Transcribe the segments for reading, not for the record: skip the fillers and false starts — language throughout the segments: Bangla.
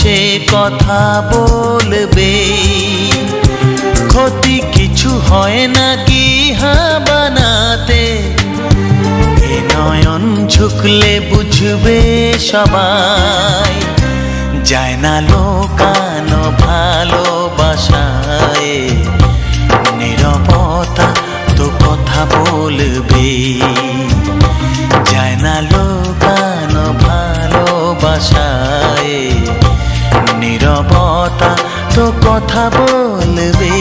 সে কথা বলবে। ক্ষতি কিছু হয় না কি বানাতে, এ নয়ন ঝুঁকলে বুঝবে সবাই। যায় না লোকানো ভালোবাসায়, নীরবতা তো কথা বলবে। যায় না লোকানো ভালোবাসায়, নীরবতা তো কথা বলবে।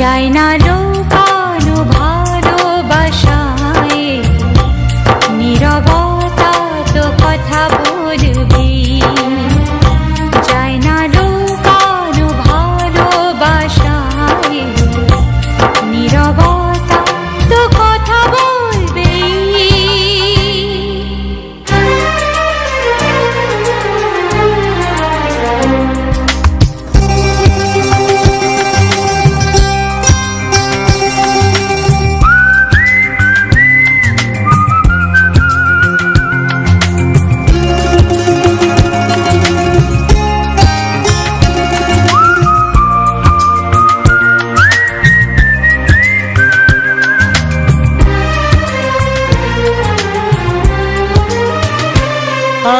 যায় না লোকানো ভালোবাসায়, নীরবতা তো কথা বলবে। যায় না লোকানো ভালোবাসায়, নীরবতা তো কথা বলবে।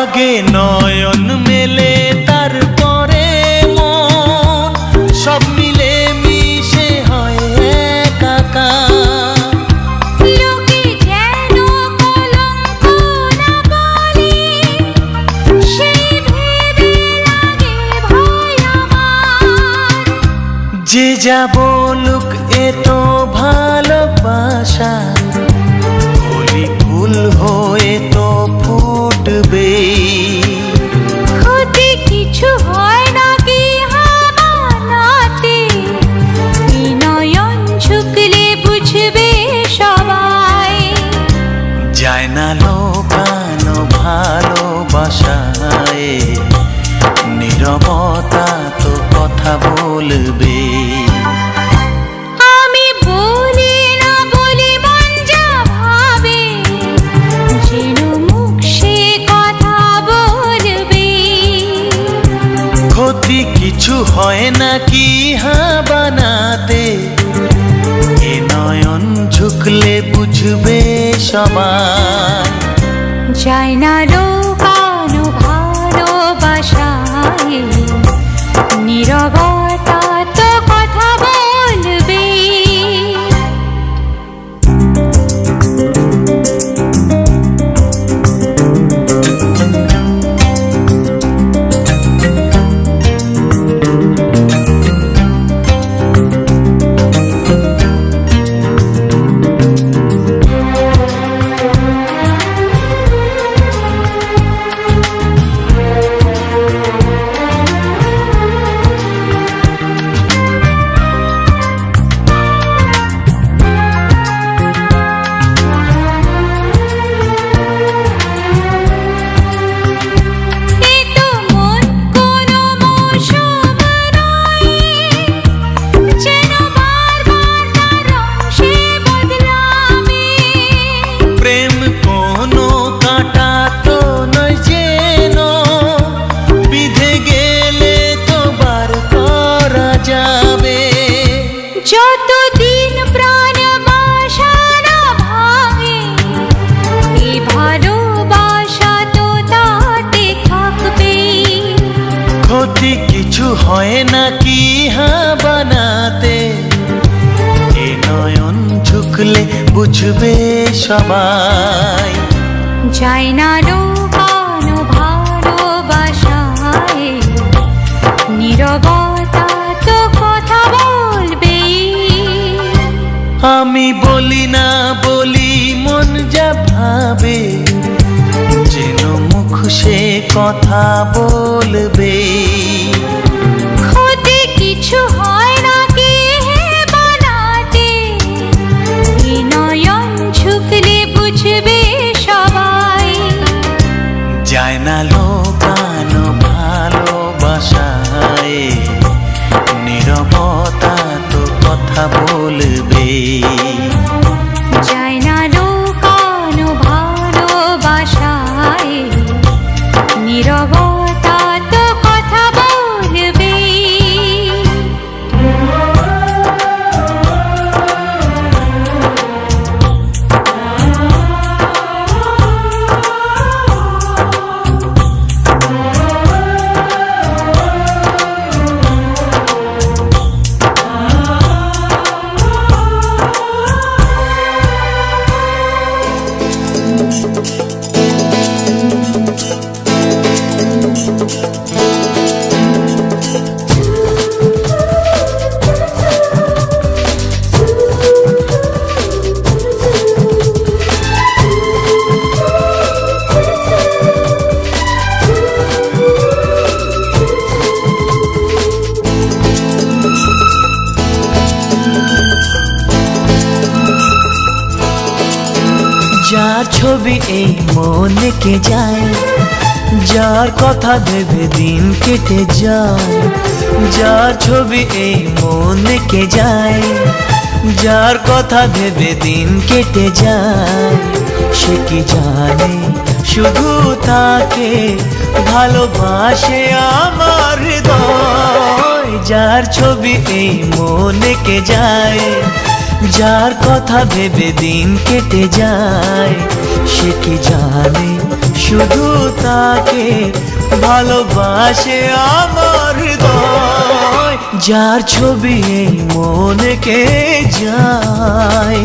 আগে নয়ন মেলে তারপরে মন, সব মিলে মিশে হয় একাকার। লোকে যেন কলঙ্ক না বলে, সেই ভেবে লাগে ভয় আমার। যে যা বলুক এ তো ভালোবাসা, কলি ফুল হয়ে তো ফুটবে। ক্ষতি কিছু হয় না কি বানাতে, নয়ন ঝুঁকলে বুঝবে সবাই। যায় না লোকানো ভালোবাসায়, নীরবতা তো কথা বলবে। আমি বলি না বলি মন যা ভাবে, যেন মুখ সে কথা বলবে। ক্ষতি কিছু হয় না কি বানাতে, এ নয়ন ঝুঁকলে বুঝবে সবাই। যায় না লোকানো ভালোবাসায়, নীরবতা তো কথা বলবে। যতদিন প্রাণ বাসনা ভাঙে, এই ভালোবাসা তো তাতে থাকবে। ক্ষতি কিছু হয় না কি বানাতে, এ নয়ন ঝুঁকলে বুঝবে সবাই। যায় না লোকানো ভালোবাসায়, নীরবতা তো কথা বলবে। আমি বলি না বলি মন যা ভাবে, যেন মুখ মুখ সে কথা বলবে। ক্ষতি কিছু হয় না কি হে বানাতে, এ নয়ন ঝুঁকলে বুঝবে সবাই। যায় না লোকানো ভালোবাসায়, নীরবতা তো কথা বলবে। যায় না লুকানো ভালোবাসায়, নীরবতা তো কথা বলবে। যার ছবি এই মনে কে যায়, যার কথা ভেবে দিন কেটে যায়। যার ছবি এই মনে কে যায়, যার কথা ভেবে দিন কেটে যায়। সে কি জানে শুধু তাকে ভালোবাসে আমার হৃদয়। যার ছবি এই মনে কে যায়, যার কথা ভেবে দিন কেটে যায়। সে কি জানে শুধু তাকে ভালোবাসে আমার হৃদয়। যার ছবি এই মনে কে যায়।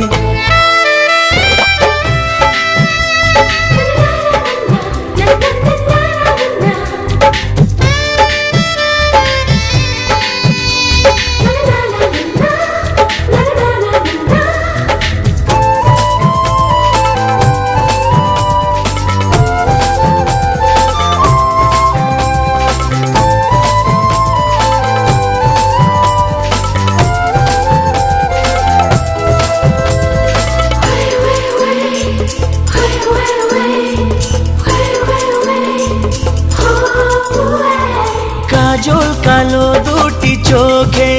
কাজল কালো দুটি চোখে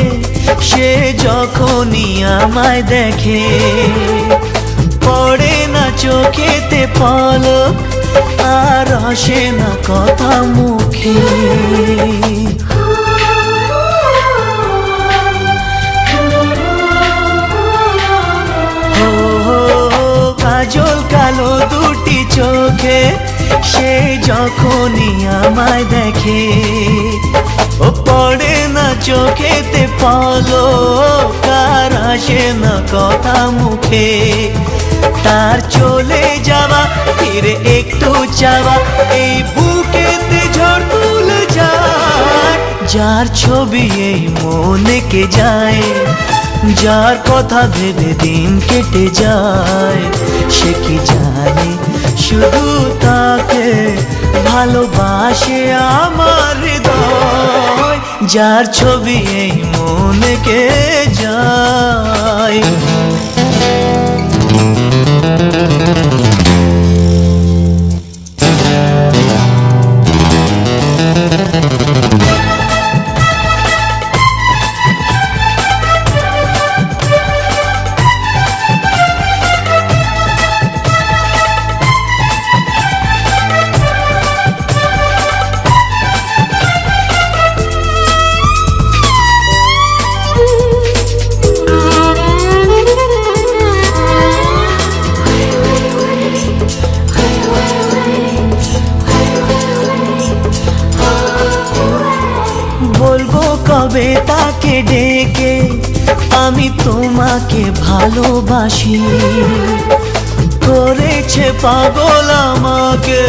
সে যখনই আমায় দেখে, পড়ে না চোখেতে পলক আর আসে না কথা মুখে। কাজল কালো দুটি চোখে সে যখনই আমায় দেখে, ও পড়ে না চোখেতে পলক আর আসে না কথা মুখে। তার চলে যাওয়া ফিরে একটু চাওয়া এই বুকেতে ঝড় তুলে যায়। যার ছবি এই মনে কে যায়, যার কথা ভেবে দিন কেটে যায়। সে কি জানে শুধু তাকে ভালোবাসে আমার হৃদয়। যার ছবি এই মনে কে যায়। বলবো কবে তাকে ডেকে আমি তোমাকে ভালোবাসি। করেছে পাগল আমাকে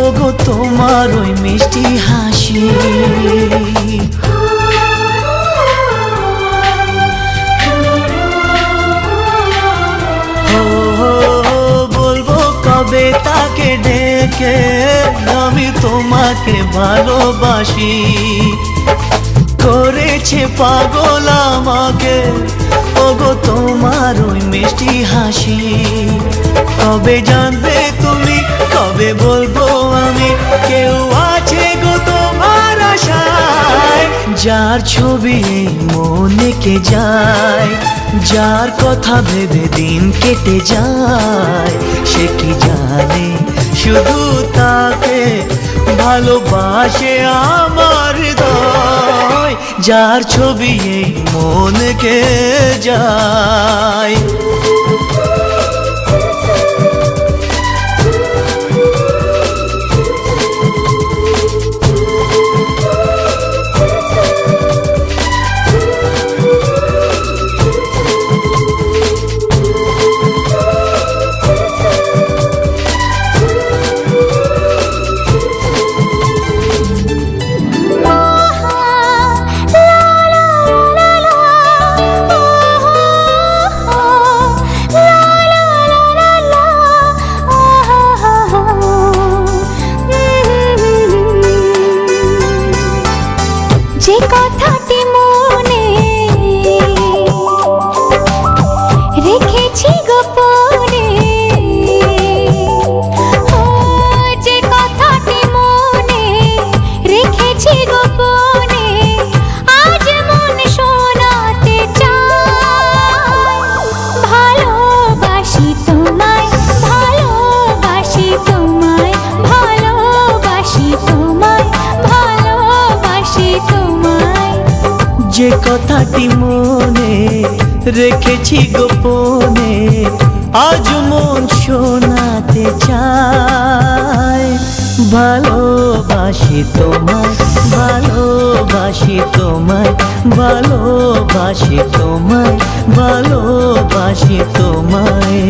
ওগো তোমার ওই মিষ্টি হাসি। বলবো কবে তাকে ডেকে তোমাকে ভালোবাসি। করেছে পাগল আমাকে ওগো তোমার ওই মিষ্টি হাসি। কবে জানবে তুমি, কবে বলবো আমি, কেউ আছে গো তোমার আশায়। যার ছবি এই মনে কে যায়, যার কথা ভেবে দিন কেটে যায়, সে কি জানে শুধু তাকে ভালোবাসে আমার হৃদয়। যার ছবি এই মনকে যায়। যে কথাটি মনে রেখেছি গোপনে, যে কথাটি মনে রেখেছি গোপনে, আজ মন শোনাতে চাই। ভালোবাসি তোমায়, ভালোবাসি তোমায়, ভালোবাসি তোমায়, ভালোবাসি তোমায়। যে কথাটি মনে রেখেছি গোপনে, আজ মন শোনাতে চায়। ভালোবাসি তোমায়, ভালোবাসি তোমায়, ভালোবাসি তোমায়, ভালোবাসি তোমায়।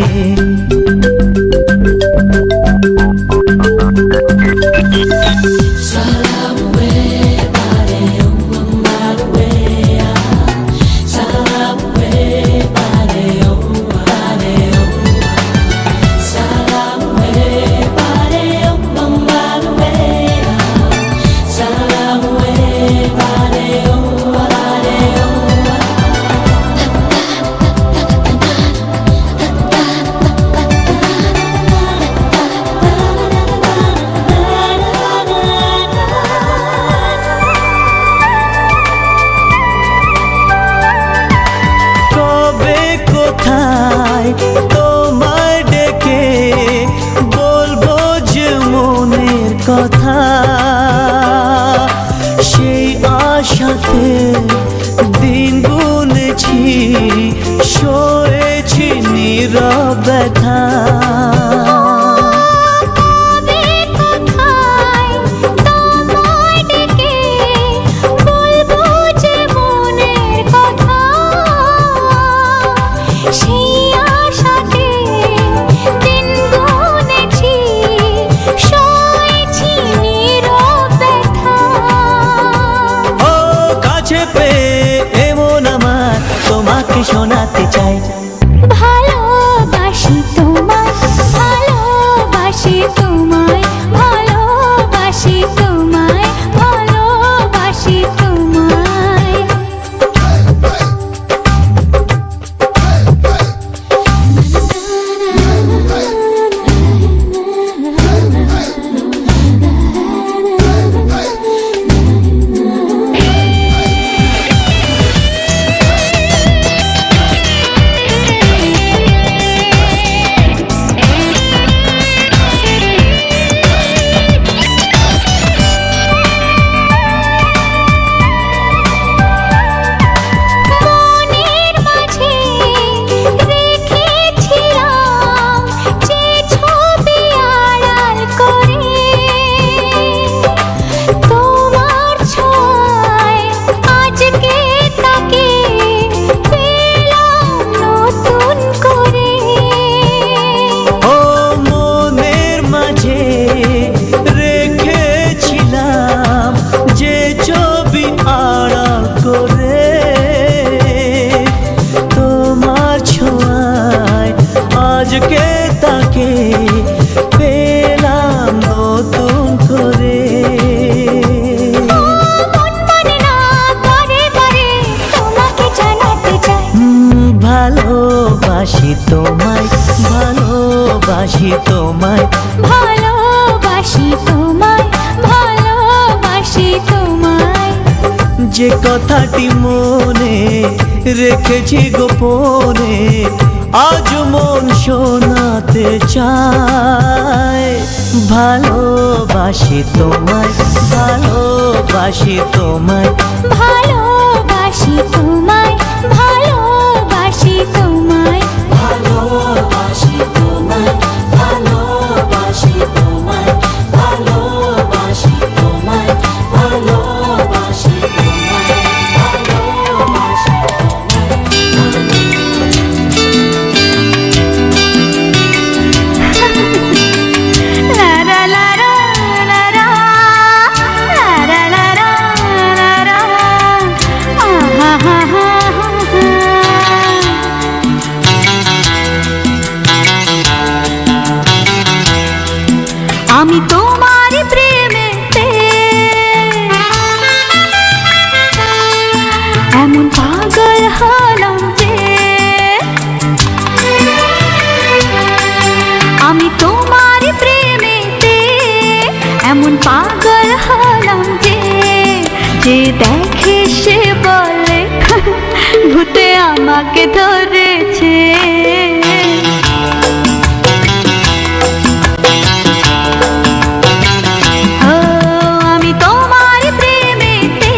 তোমায় ডেকে বলবো যে মনের কথা, সেই আশাতে দিন গুনেছি, সয়েছি নীরব ব্যথা। তোমাকে শোনাতে চাই। ভালোবাসি তোমায়। তোমায়, ভালোবাসি তোমায়, ভালোবাসি তোমায়। যে কথাটি মনে রেখেছি গোপনে, আজ মন শোনাতে চায়। ভালোবাসি তোমায়, ভালোবাসি তোমায়, ভালোবাসি তোমায়, ভালোবাসি তোমায়, ভালোবাসি তোমায়, ভালোবাসি তোমায়, ভালোবাসি তোমায়, ভালোবাসি তোমায়, ভালোবাসি লা লা লা লা লা লা, লা লা লা লা লা, আহা হা হা হা। আমি তোমার প্রেমেতে এমন পাগল হলাম যে, আমি তোমার প্রেমেতে এমন পাগল হলাম যে, যে দেখে সে বলে ভূতে আমাকে ধরেছে। আমি তোমার প্রেমেতে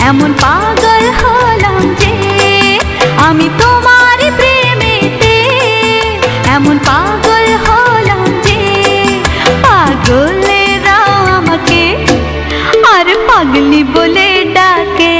এমন পাগল হলাম যে, আমি তোমার প্রেমেতে এমন পাগল হলাম যে, পাগলেরাও আমাকে আর পাগলি বলে ডাকে।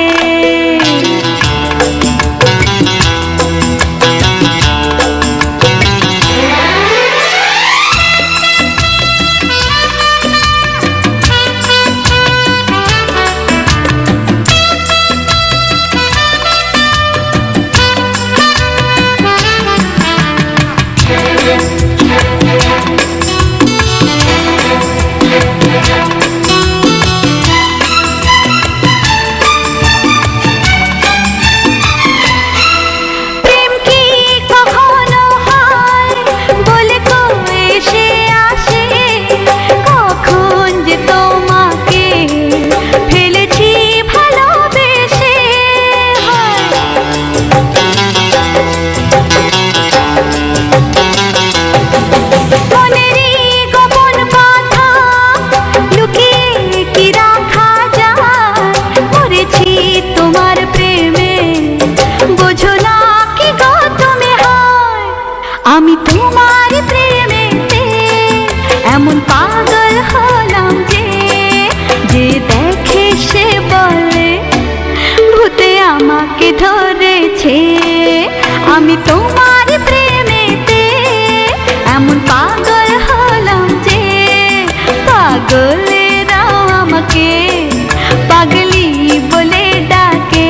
আমি তোমার প্রেমেতে এমন পাগল হলাম যে, যে দেখে সে বলে ভূতে আমাকে ধরেছে। আমি তোমার প্রেমেতে এমন পাগল হলাম যে, পাগলেরাও আমাকে পাগলি বলে ডাকে।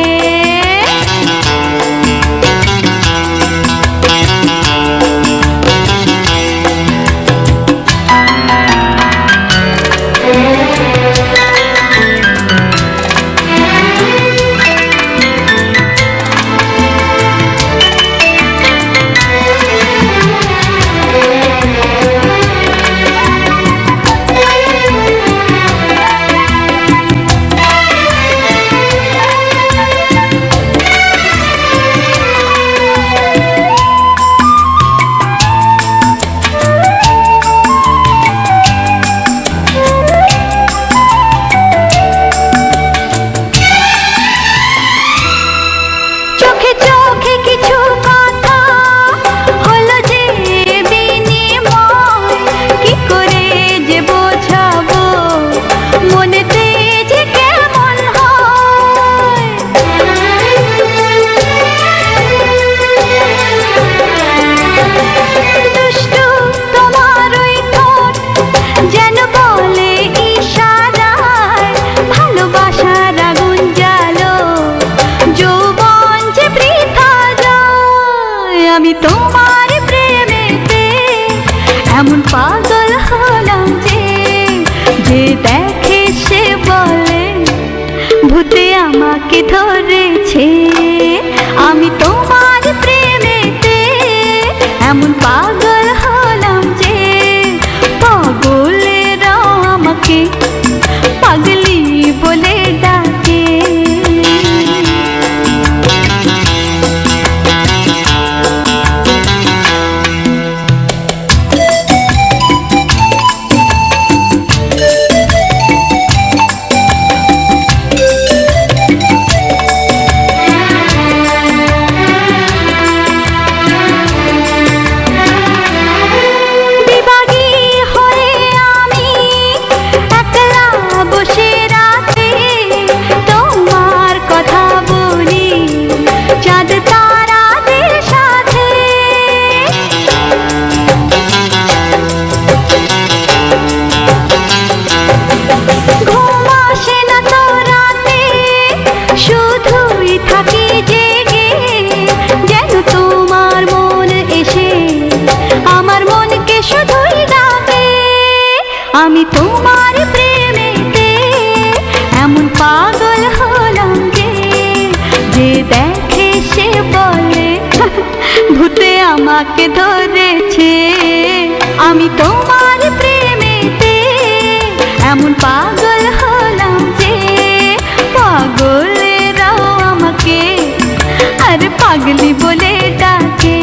আমি তোমার প্রেমেতে এমন পাগল হলাম যে, যে দেখে সে বলে ভূতে আমাকে ধরেছে। আমি তোমার প্রেমেতে এমন পাগল হলাম যে, আমি তোমার প্রেমেতে এমন পাগল হলাম যে, যে দেখে সে বলে ভূতে আমাকে ধরেছে। আমি তোমার প্রেমেতে এমন পাগল হলাম যে, পাগলেরাও আমাকে আর পাগলি বলে ডাকে।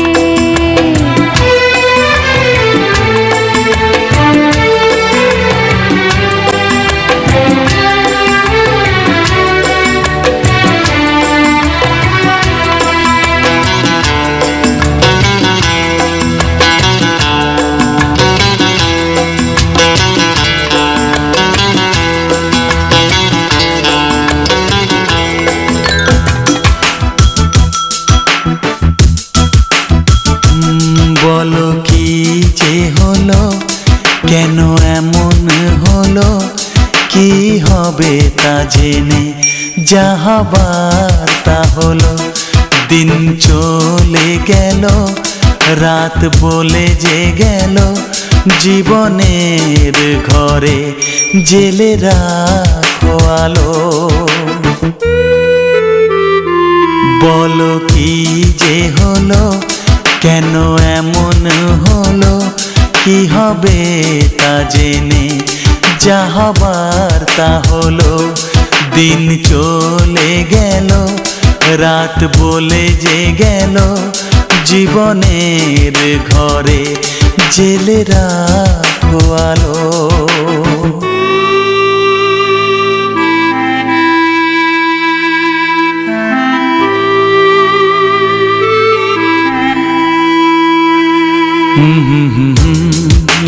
বলো কি যে হলো, কেন এমন হলো, কি হবে তা জেনে যা হবার তা হলো। দিন চলে গেল, রাত বলে যে গেল, জীবনের ঘরে জেলে রাখো আলো। বলো কি যে হলো, কেন এমন হলো, কি হবে তা জেনে যা হবার তা হলো। দিন চলে গেল, রাত বলে যে গেল, জীবনের ঘরে জেলে রাখো আলো।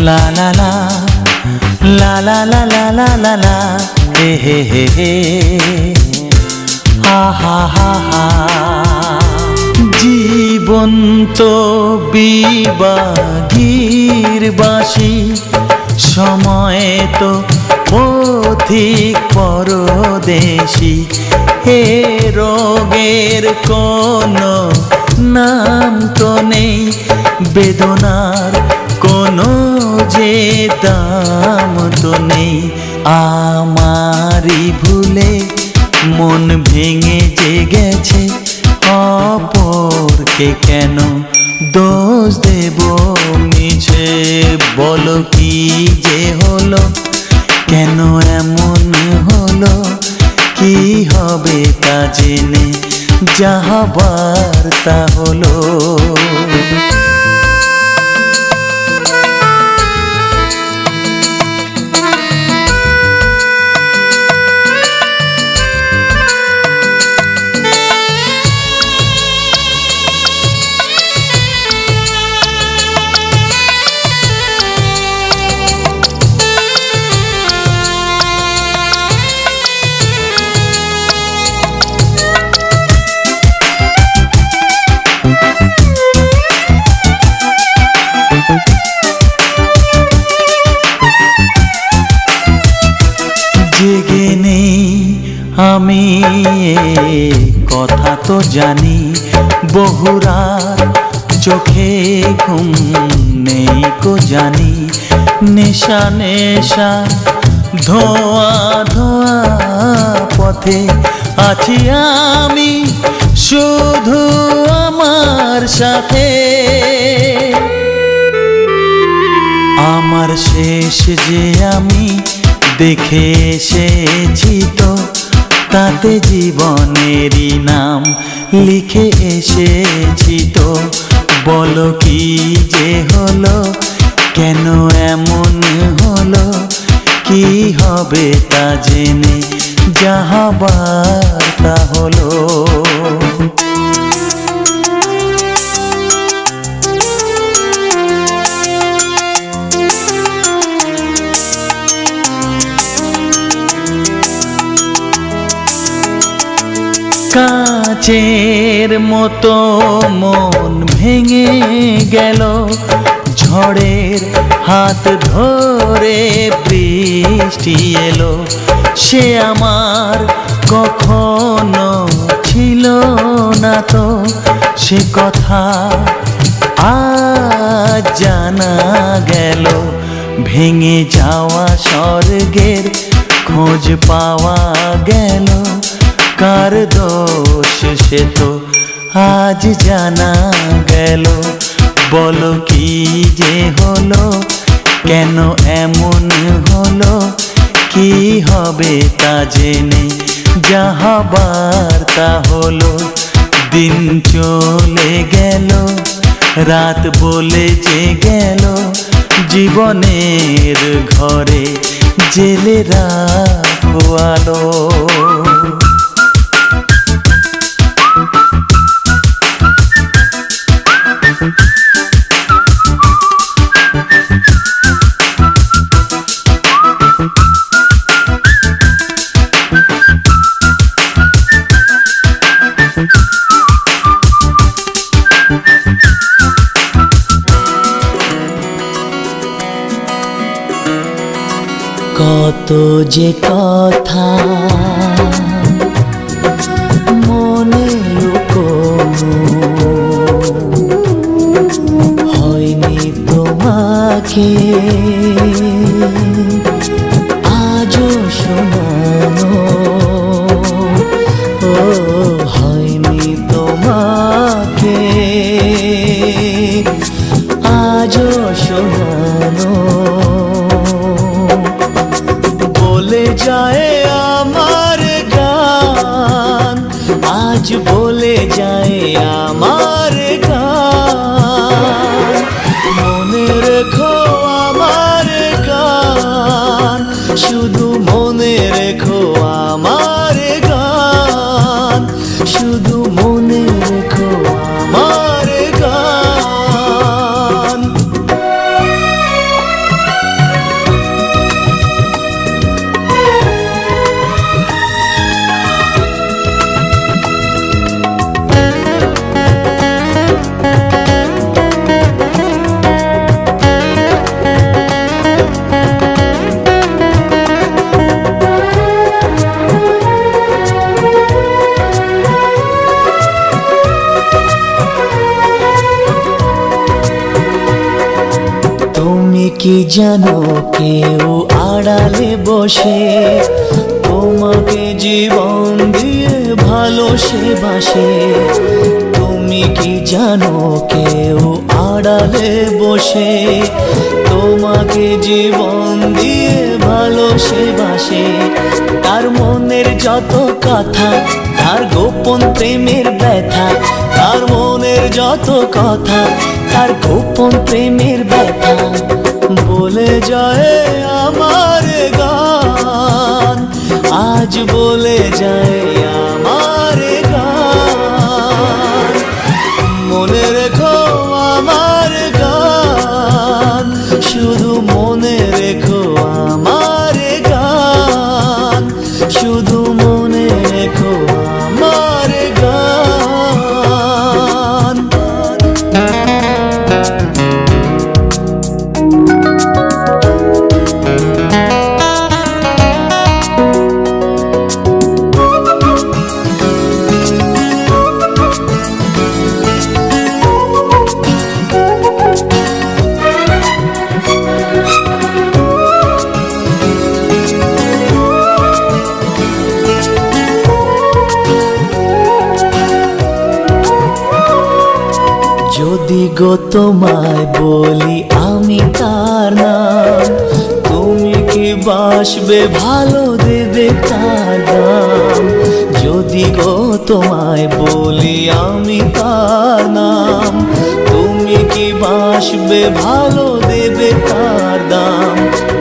লা লা লা লা লা লা লা লা লা লা, হে হে হে হে, হা হা হা হা। জীবন তো বিবাগীর বাসি, সময় তো পথিক পরদেশি। হে রোগের কোনো নাম তো নেই, বেদনার কোনো যে দাম তো নেই। আমারই ভুলে মন ভেঙে যে গেছে, অপরকে কেন দোষ দেব মিছে। বলো কি যে হলো, কেন এমন হলো, কি হবে তা জেনে যা হবার তা হলো। জেগে নেই আমি কথা তো জানি, বহুরাত চোখে ঘুম নেই কো জানি। নেশা নেশা ধোয়া ধোয়া পথে আছি আমি, শুধু আমার সাথে। আমার শেষ যে আমি দেখে এসেছি তো, তাতে জীবনেরই নাম লিখে এসেছি তো। বলো কি যে হলো, কেন এমন হলো, কি হবে তা জেনে যা হবার তা হলো। কাচের মতো মন ভেঙে গেল, ঝড়ের হাত ধরে বৃষ্টি এলো। সে আমার কখনো ছিল না তো, সে কথা আজ জানা গেল। ভেঙে যাওয়া স্বর্গের খোঁজ পাওয়া গেল। কার দোষ সে তো আজ জানা গেল। বলো কি যে হলো, কেন এমন হলো, কি হবে তা জেনে যা হবার তা হলো। দিন চলে গেল, রাত বলে যে গেল, জীবনের ঘরে জেলে রাখো আলো। কত যে কথা মনে লুকোনো, হয়নি তোমাকে আজও শোনানো। ও হয়নি তোমাকে আজও শোনানো। বলে যায় আমার গান, আজ বলে যায় আমার গান। মনে রেখো আমার গান, শুধু মনে রেখো আমার গান, শুধু মনে রেখো আমার গান। তুমি কি জানো কেউ আড়ালে বসে তোমাকে জীবন দিয়ে ভালোবাসে? তুমি কি জানো কেউ আড়ালে বসে তোমাকে জীবন দিয়ে ভালোবাসে? তার মনের যত কথা, তার গোপন প্রেমের ব্যথা, তার মনের যত কথা, তার গোপন প্রেমের ব্যথা বলে যায় আমার গান, আজ বলে যায় আমার গান। মনে রেখো আমার গান, শুধু মনে রেখো আমার গান, শুধু মনে রেখো আমার গান। যদি গো তোমায় বলি আমি তার নাম, তুমি কি বাসবে ভালো দেবে তার দাম? যদি গো তোমায় বলি আমি তার নাম, তুমি কি বাসবে ভালো দেবে তার দাম?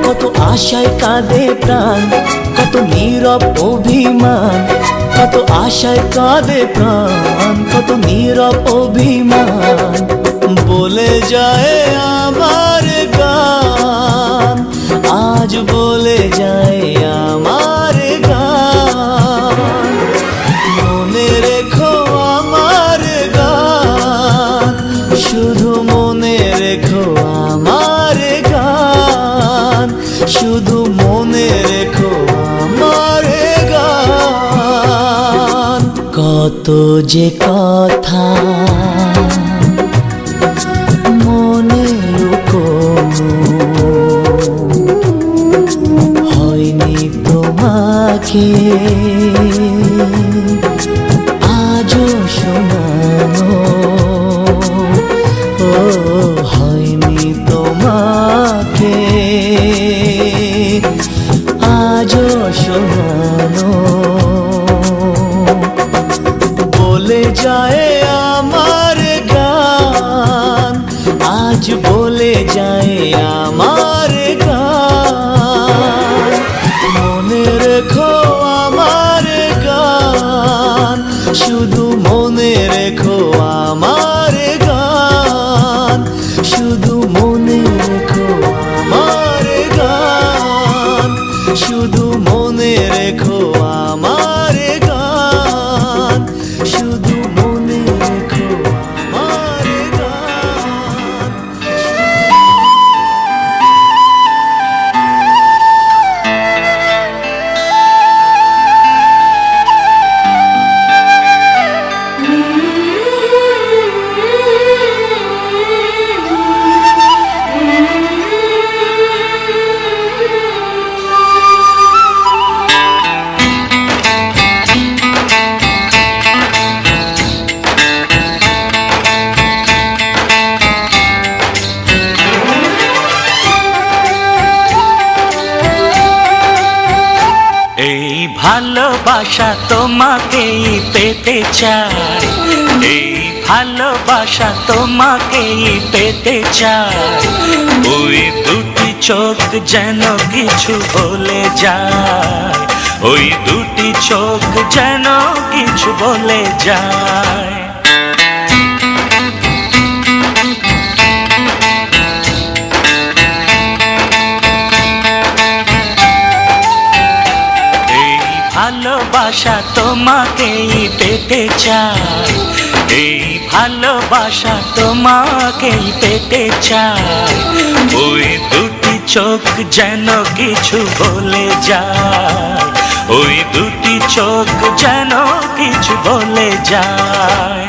কত আশায় কাঁদে প্রাণ, কত নীরব অভিমান, কত আশায় কাঁদে প্রাণ, কত নীরব অভিমান বলে যায় আমার গান, আজ বলে যায় আমার গান। মনে রেখো আমার গান, শুধু মনে রেখো আমার গান, শুধু মনে রেখো আমার গান। কত যে কথা মনে লুকোনো, আজও শোনানো ও হয়নি তোমাকে, আজও শোনানো। বলে যায় আমার গান, আজ বলে যায় আমার গান। মনে রেখো আমার গান, শুধু মনে রেখো আমার গান, শুধু মনে রেখো আমার গান, শুধু মনে রেখো আমার গান, শুধু মনে রেখো আমার গান। এই ভালোবাসা তোমাকেই পেতে চাই, এই ভালোবাসা তোমাকেই পেতে চাই। ওই দুটি চোখ যেন কিছু বলে যায়, ওই দুটি চোখ যেন কিছু বলে যায়। ভালোবাসা তোমাকেই পেতে চাই, এই ভালোবাসা তোমাকেই পেতে চাই। ওই দুটি চোখ যেন কিছু বলে যায়, ওই দুটি চোখ যেন কিছু বলে যায়।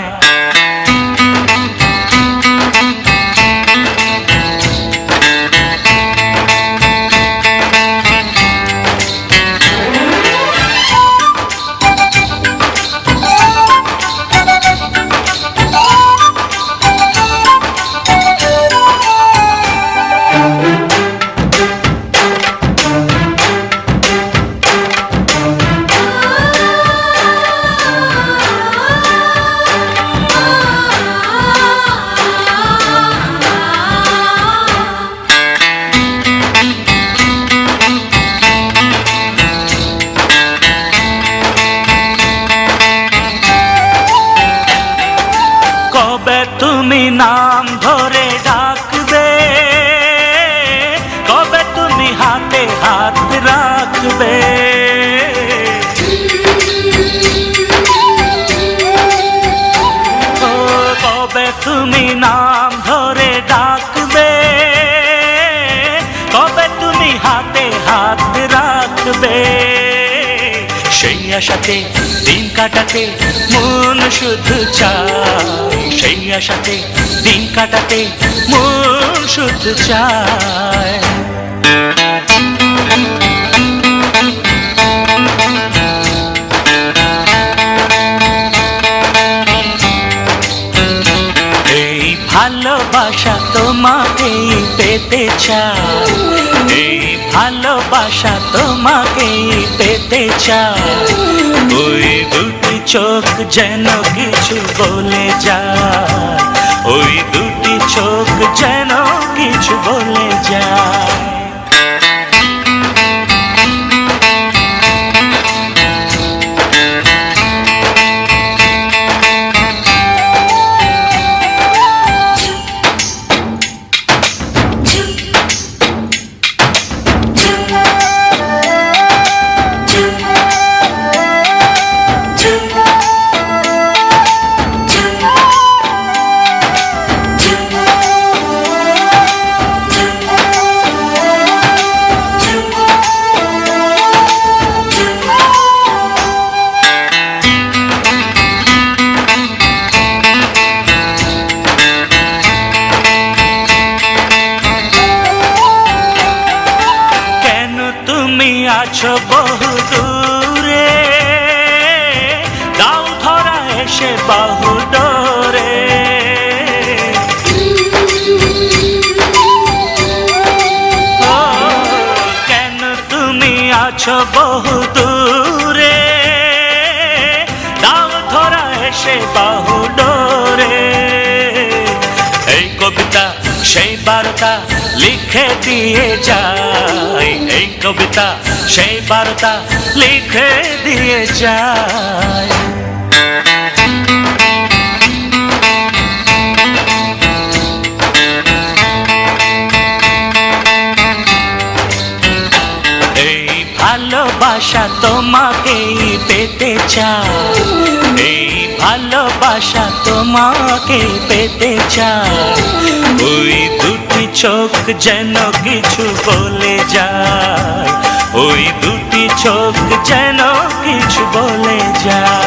কবে তুমি নাম ধরে ডাকবে, কবে তুমি হাতে হাত রাখবে। ও কবে তুমি নাম ধরে ডাকবে, কবে তুমি হাতে হাত রাখবে। সেই আশাতে দিন কাটাতে মন শুধু চায়, সেই আশাতে দিন কাটাতে মন শুধু চায়। এই ভালোবাসা তোমাকেই পেতে চাই, এই ভালোবাসা তোমাকেই পেতে চাই। ওই দুটি চোখ যেন কিছু বলে যায়, ওই দুটি চোখ যেন কিছু বলে যায়। আছো বহু দূরে, এসে বাহু ডোরে। ও কেন তুমি আছো বহু দূরে, দাও ধরা এসে বাহু ডোরে। এই কবিতা সেই বার্তা লিখে দিয়ে যায়, এই কবিতা সেই বার্তা লিখে দিয়ে যায়। এই ভালোবাসা তোমাকেই পেতে চায়, এই ভালোবাসা তোমাকে পেতে চায়। ওই দুটি চোখ যেন কিছু বলে যায়, ওই দুটি চোখ যেন কিছু বলে যায়।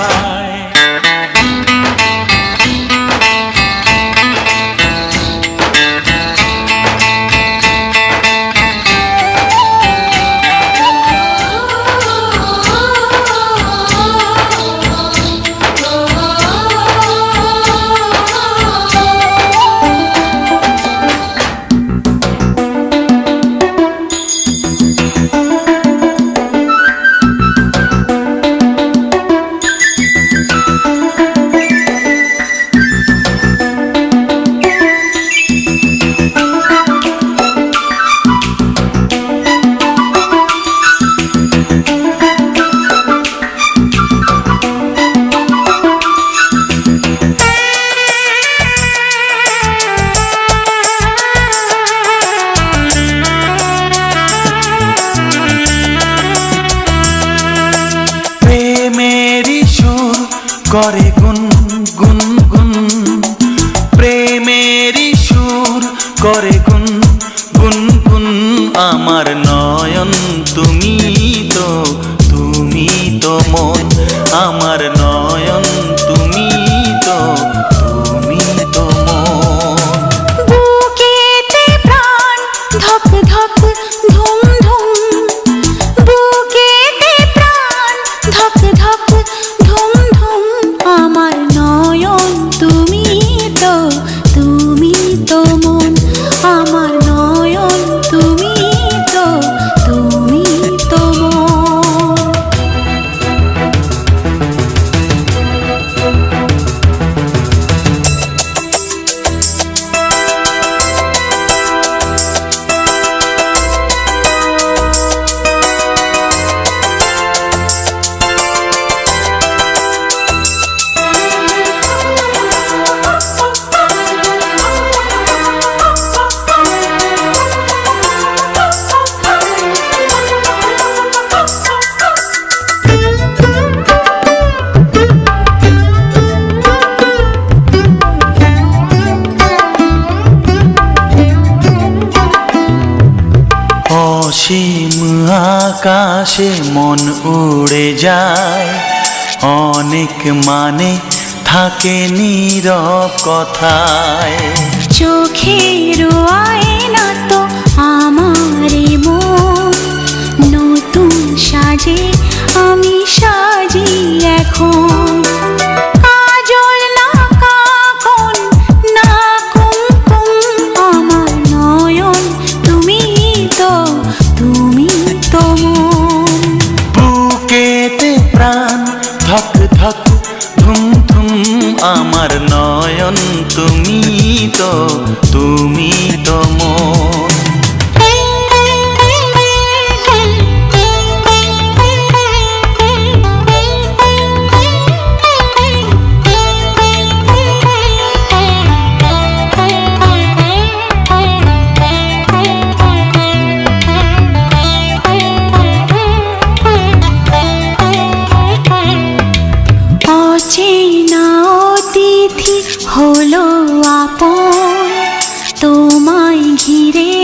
করে গুন গুন গুন, প্রেমেরই সুর করে গুন গুন গুন। আমার নয়ন তুমি তো, তুমি তো মন, আমার নয়ন তুমি তো, তুমি তো মন। বুকেতে প্রাণ ধক ধক ধুম ধুম, বুকেতে প্রাণ ধক ধক ধুম ধুম। আমার নয়ন তুমি তো, তুমি তো মন, আমার নয়ন তুমি তো, তুমি তো মন। অসীম আকাশে মন উড়ে যায়, অনেক মানে থাকে নীরব কথায়। চোখের আয়না তো আমারই মন, নতুন সাজে আমি সাজি এখন। কাজল না কাকন না কুমকুম, আমার নয়ন তুমি তো, তুমি তো মন। বুকেতে প্রাণ ধক ধক ধুম ধুম, আমার নয়ন তুমি তো, তুমি তো মন। অচেনা অতিথি হলো আপন, তোমায় ঘিরে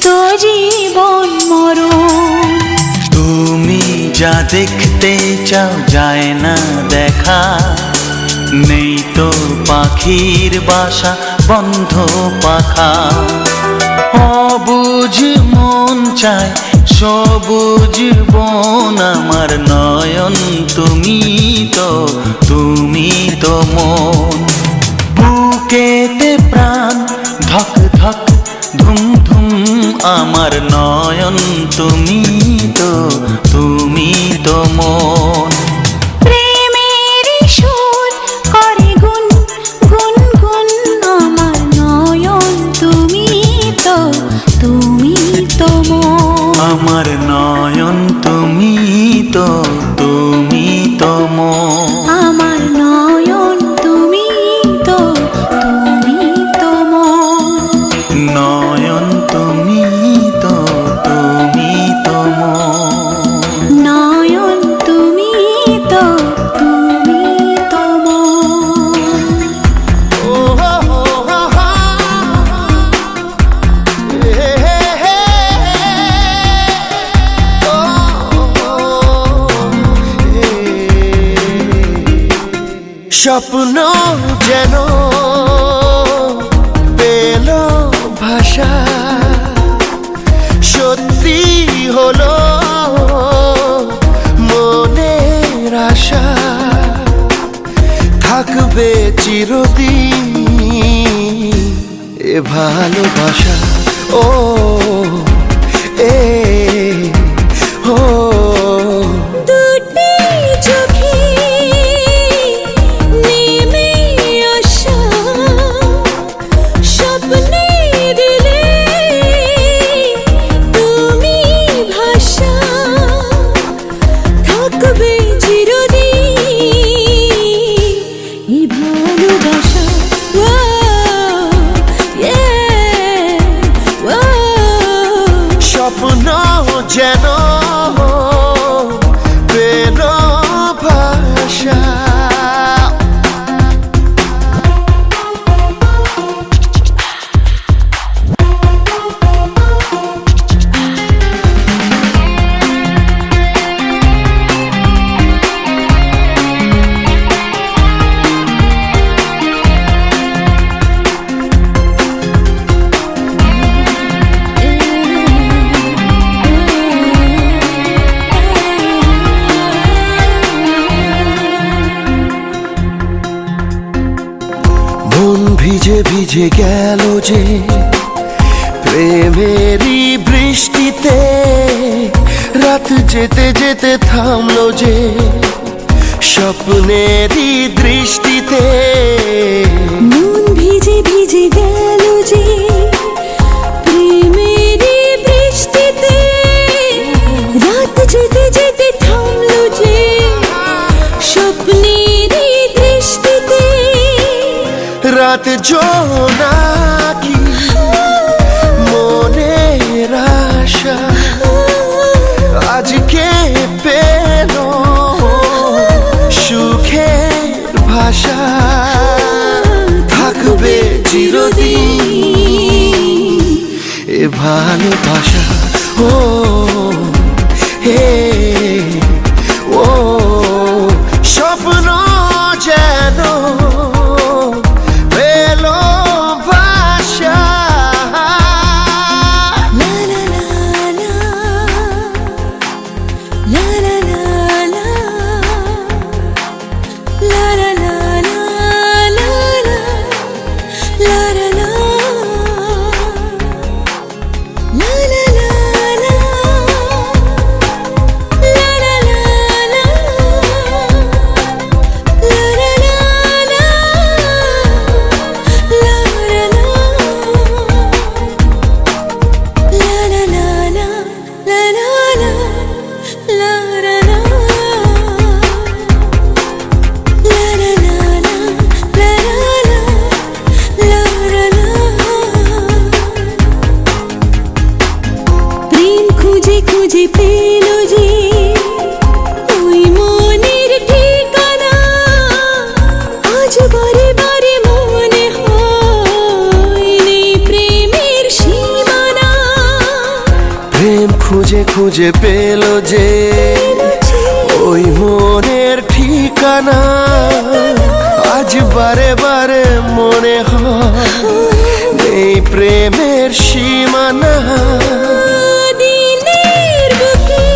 তো জীবন মরণ। তুমি যা দেখতে চাও যায় না দেখা, নেই তো পাখির বাসা বন্ধ পাখা। অবুঝ মন চায় সবুজ বন, আমার নয়ন তুমি তো, তুমি তো তো মন। বুকেতে প্রাণ ধক ধক ধুম ধুম আমার নয়ন তুমি তো মন। প্রেমের সুর করে গুন গুন গুন আমার নয়ন তুমি তো মন। আমার নয়ন তুমি তো মন। আমার নয়ন তুমি তো মন। নয়ন তুমি তো মন। নয়ন তুমি তো মন। স্বপ্ন যেন পেল ভাষা, সত্যি হলো মনের আশা, থাকবে চিরদিন এ ভালোবাসা। ও এ ও দুটি চোখে নেমে আসা স্বপ্নে দিলে তুমি ভাষা, থাকবে চিরদিন এই ভালোবাসা। স্বপ্ন যেন পেল ভাষা। মন ভিজে ভিজে গেল যে প্রেমেরই বৃষ্টিতে, রাত যেতে যেতে থামলো যে স্বপ্নেরই দৃষ্টিতে। মন ভিজে ভিজে গেল যে প্রেমেরই বৃষ্টিতে, রাত যেতে যেতে থামলো যে স্বপ্নেরই দৃষ্টিতে। রাত জোনাকি মনের আশা আজকে পেল সুখের ভাষা, থাকবে চিরদিন এ ভালোবাসা। ও হে ও স্বপ্ন যেন পেল ভাষা। লা লা লা লা, লা লা লা লা, লা লা লা লা, লা লা, লা লা লা, লা লা লা লা, লা লা লা লা, লা লা লা লা, লা লা লা, la la la la la la la la la la, la la la la la la la la. প্রেম খুঁজে খুঁজে পেল যে ওই মনের ঠিকানা, আজ বারে বারে মনে হয় নেই প্রেমের সীমানা। প্রেম খুঁজে খুঁজে পেল যে ওই মনের ঠিকানা, আজ বারে বারে মনে হয় নেই প্রেমের সীমানা। দিনের বুকে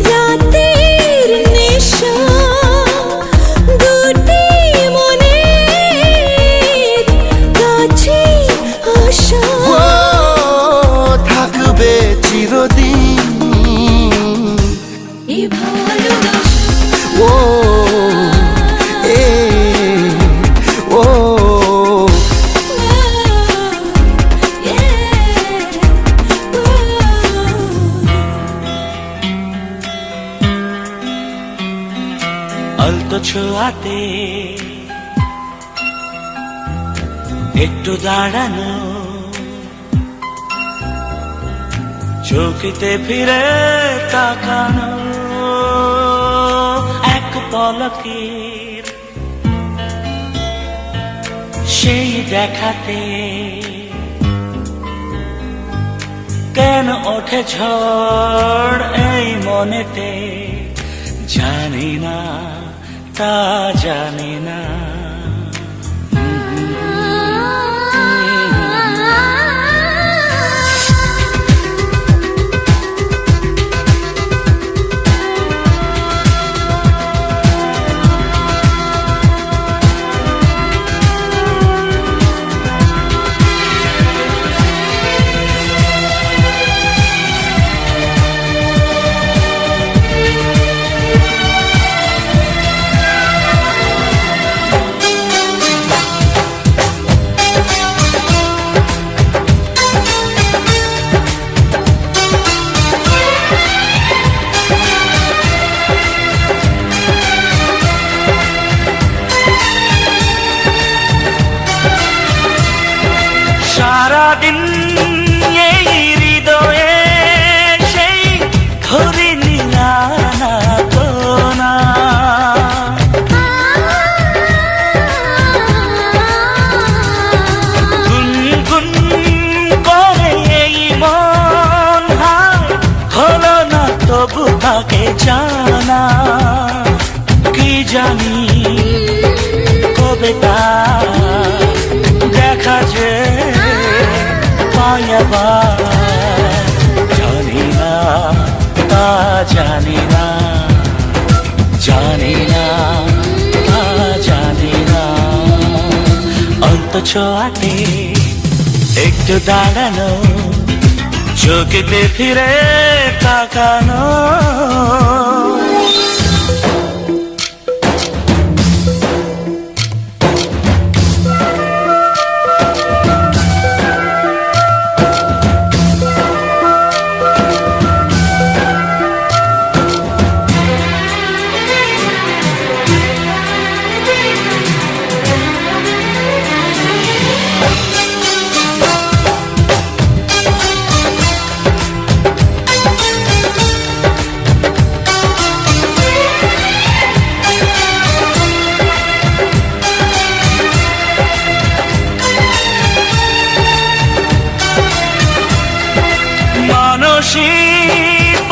রাতের নেশা, দু ছোঁয়াতে একটু দাঁড়ানো, চোখেতে ফিরে তাকানো, এক পলকের সেই দেখাতে কেন ওঠে ঝড় এই মনেতে, জানি না তা জানি না। সারাদিন এই হৃদয়ে সেই ধরে নিলানা কোনা, গুনগুন করে এই মন হায় হলো না তবু তাকে জানা, কি জানি কবে তা দেখা যে পায়াবার, জানি না তা জানি না, জানি না তা জানি না। অন্ত ছোঁয়াতে একটু দাঁড়ানো, চোখেতে ফিরে তাকানো,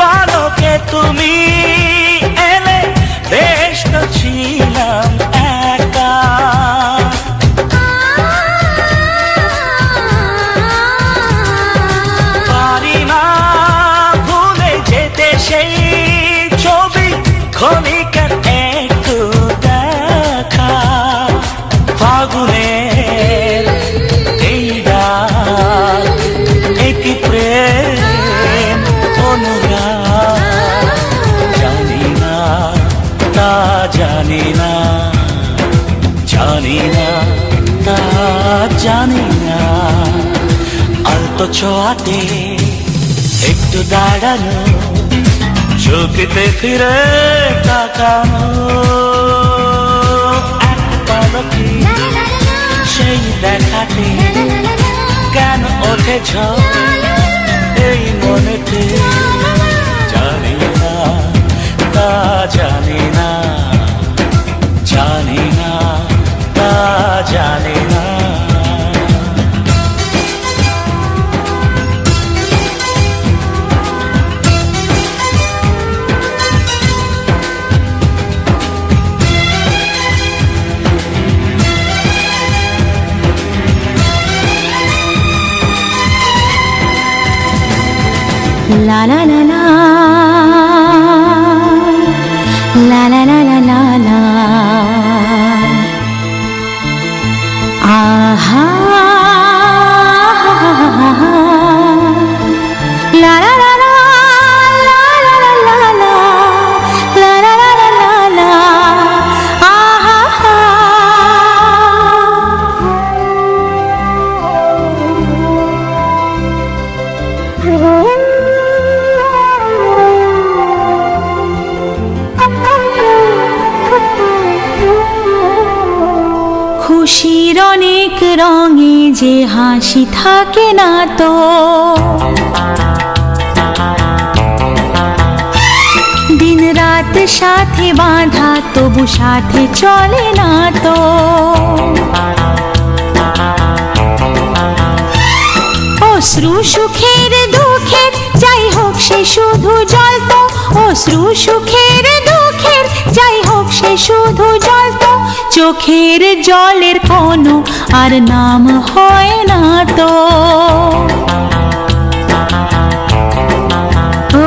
বালকে তুমি এলে বেশ তো ছিলাম একা, পারি না ভুলে যেতে সেই ছবি ক্ষণিকের একটু দেখা, ফাগুনের এই রাত একটি প্রেম অনুরাগ, জানি না তা জানি না, জানি না তা জানি না। আলতো ছোঁয়াতে একটু দাঁড়ানো, চোখেতে ফিরে তাকানো, এক পলকে সেই দেখাতে কেন ওঠে ঝড় এই মনেতে, জানি না তা জানি না, জানি না তা জানি না। La la la la la la la la la la, aha, la la la la la la la la la la la la la la, aha. খুশির অনেক রঙে যে হাসি থাকে না তো, দিন রাত সাথে বাঁধা তবু সাথে চলে না তো। অশ্রু সুখের দুঃখের যাই হোক সে শুধু জ্বলতো, অশ্রু সুখের দুঃখের যাই হোক সে শুধু জ্বলতো। চোখের জলের কোনো আর নাম হয় না তো। ও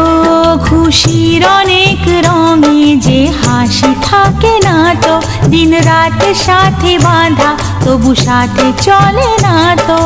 খুশির অনেক রঙে যে হাসি থাকে না তো, দিন রাত সাথে বাঁধা তবু সাথে চলে না তো।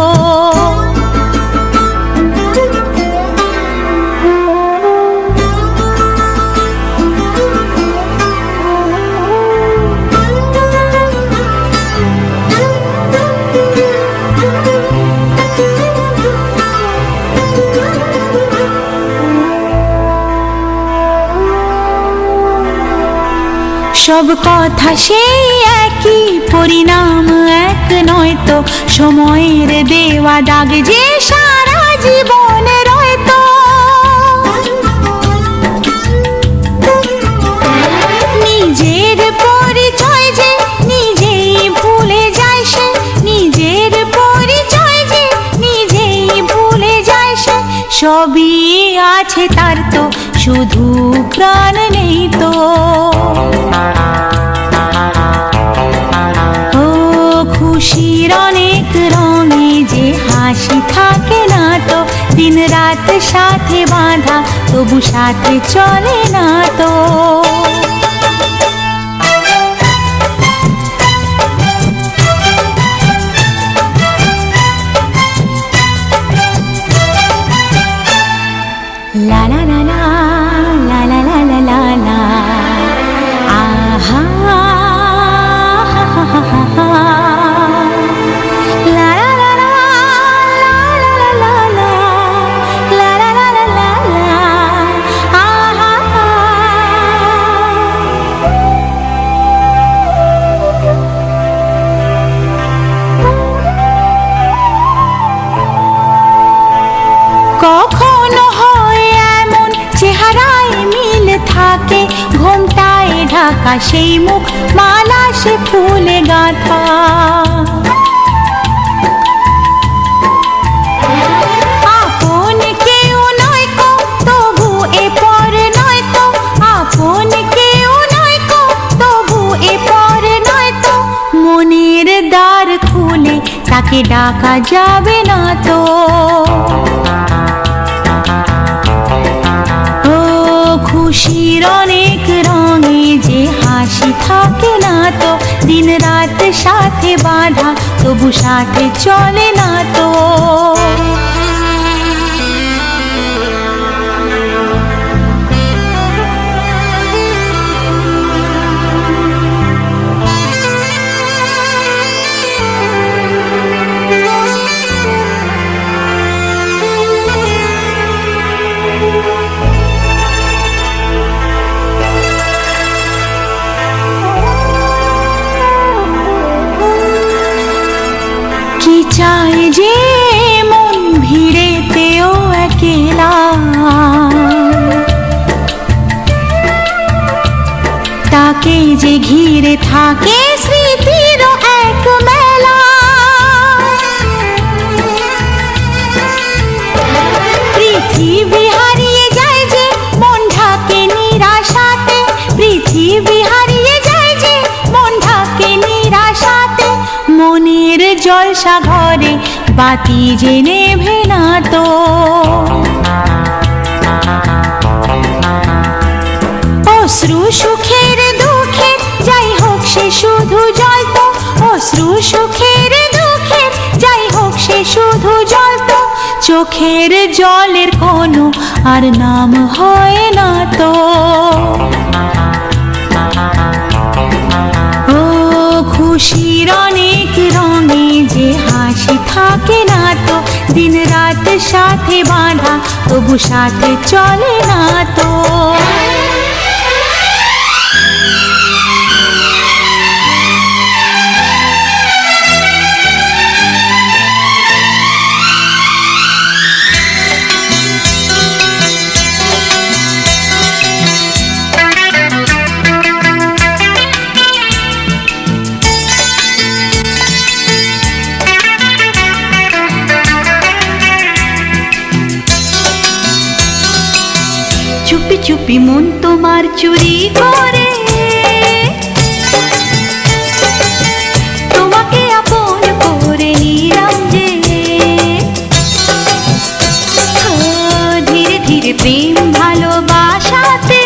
সব কথা সেই একই, পরিণাম এক নয় তো, সময়ের দেওয়া দাগ যে সারা জীবন রয়তো। নিজের পরিচয় যে নিজেই ভুলে যায় সে, নিজের পরিচয় যে নিজেই ভুলে যায় সে। সবই আছে তার তো শুধু প্রাণ নেই তো। ও খুশির অনেক রঙে যে হাসি থাকে না তো, দিন রাত সাথে বাঁধা তবু সাথে চলে না তো। লা লা লা লা লা লা লা লা লা লা, আহা হা হা হা হা হা, লা লা লা লা লা লা লা লা, লা লা লা লা লা লা, আহা হা। কখনো হয় এমন চেহারায় মিল থাকে, ঘোমটায় ঢাকা সেই মুখ মালা সে ফুলে গাঁথা। আপন কেউ নয় কো তবু এ পর নয় তো, আপন কেউ নয় কো তবু এ পর নয় তো। মনের দ্বার খুলে তাকে ডাকা যাবে না তো। ও খুশির অনেক রঙে যে হাসি থাকে না তো, দিন রাত সাথে বাঁধা তবু সাথে চলে না তো। কি চাই যে মন ভিড়েতেও একলা, তাকে যে ঘিরে থাকে স্মৃতির এক মেলা। পৃথিবী হারিয়ে যায় যে মন ঢাকে নিরাশাতে, পৃথিবী হারিয়ে যায় যে মন ঢাকে নিরাশাতে। মনের জলসা ঘরে বাতি যে নেভে না তো। অশ্রু সুখের দুঃখের যাই হোক সে শুধু জ্বলতো, অশ্রু সুখের দুঃখের যাই হোক সে শুধু জ্বলতো। চোখের জলের কোনো আর নাম হয় না তো। ও খুশির অনেক রঙে যে হাসি থাকে না তো, দিন রাত সাথে বাঁধা তবু সাথে চলে না তো। চুপি চুপি মন তোমার চুরি করে তোমাকে আপন করে নিলাম যে। ও ধীরে ধীরে প্রেম ভালোবাসাতে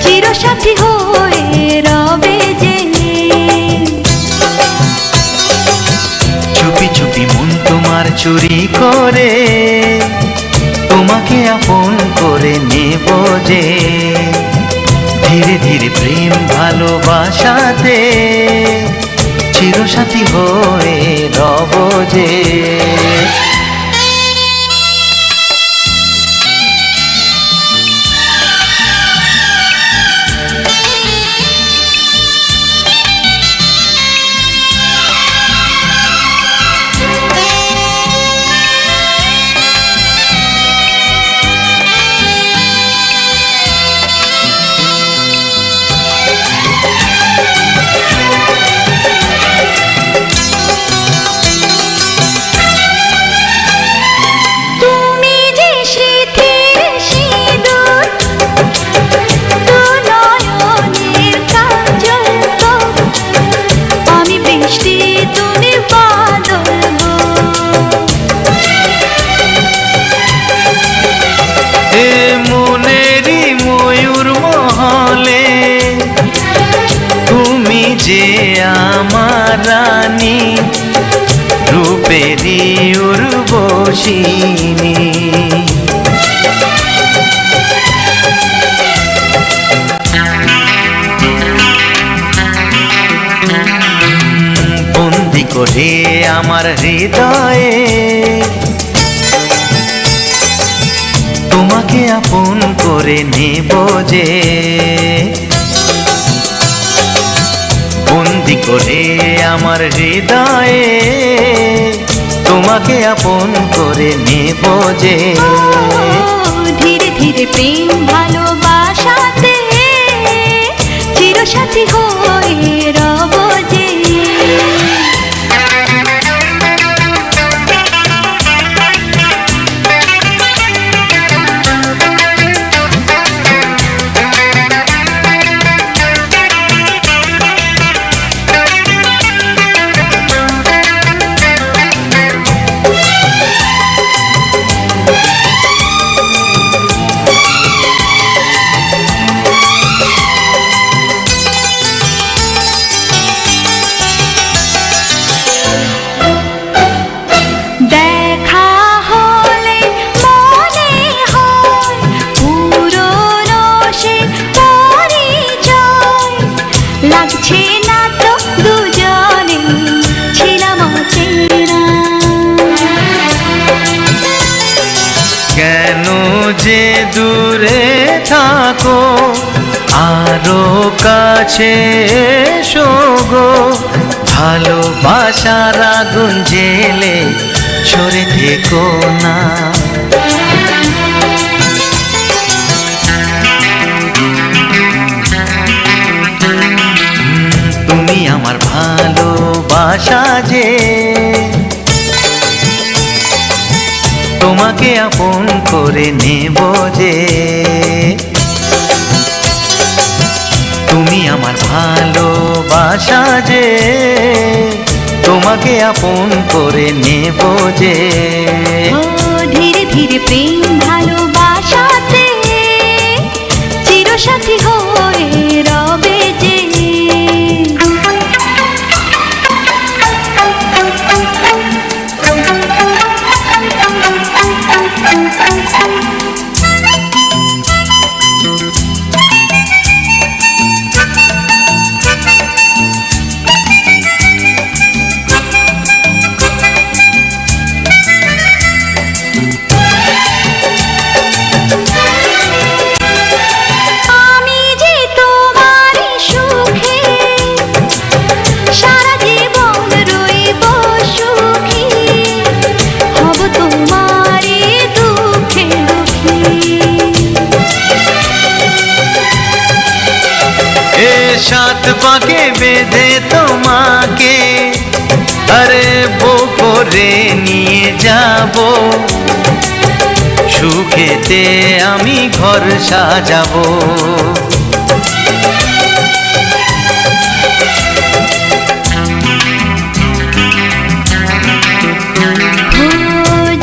চিরসাথী হয়ে রবে যে। চুপি চুপি মন তোমার চুরি করে তোমাকে আপন করে নেব যে। ধীরে ধীরে প্রেম ভালোবাসাতে চিরসাথী হয়ে রব যে। যে আমার রানী রূপেরই উর্বশিনী। বন্দি করে আমার হৃদয়ে তোমাকে আপন করে নেব যে। বন্দি করে আমার হৃদয়ে তোমাকে আপন করে নেব যে। ধীরে ধীরে প্রেম ভালোবাসাতে চিরসাথী হয়ে রব যে। লাগছে না তো দুজনে ছিলাম চেনা। কেন যে দূরে থাকো আরো কাছে এসো গো। ভালোবাসার আগুন জেলে সরে থেকো না। তুমি আমার ভালোবাসা যে তোমাকে আপন করে নেব যে। তুমি আমার ভালোবাসা যে তোমাকে আপন করে নেব যে। ও ধীরে ধীরে প্রেম ভালোবাসাতে চিরসাথী হয়ে রবে যে। সাত পাকে বেঁধে তোমাকে আরে বো করে নিয়ে যাব সুখেতে আমি ঘর সাজাবো।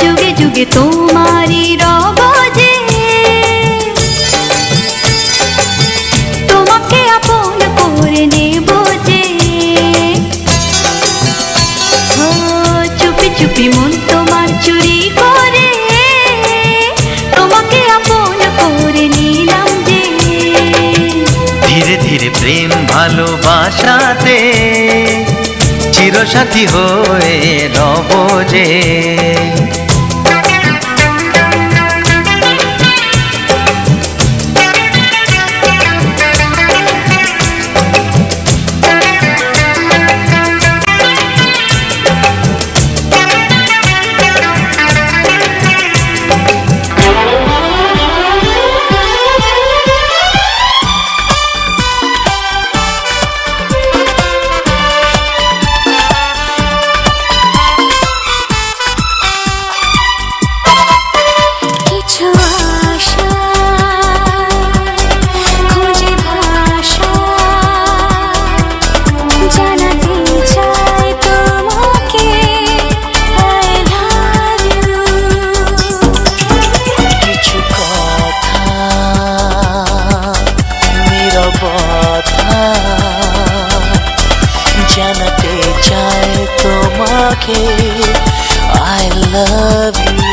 যুগে যুগে তোমারই রব যে, তোমাকে আপন করে নেব যে। চুপি চুপি মন তোমার চুরি করে, তোমাকে আপন করে নিলাম যে। ধীরে ধীরে প্রেম ভালোবাসাতে চিরসাথী হয়ে রব যে। জানাতে চাই তোমাকে I love you।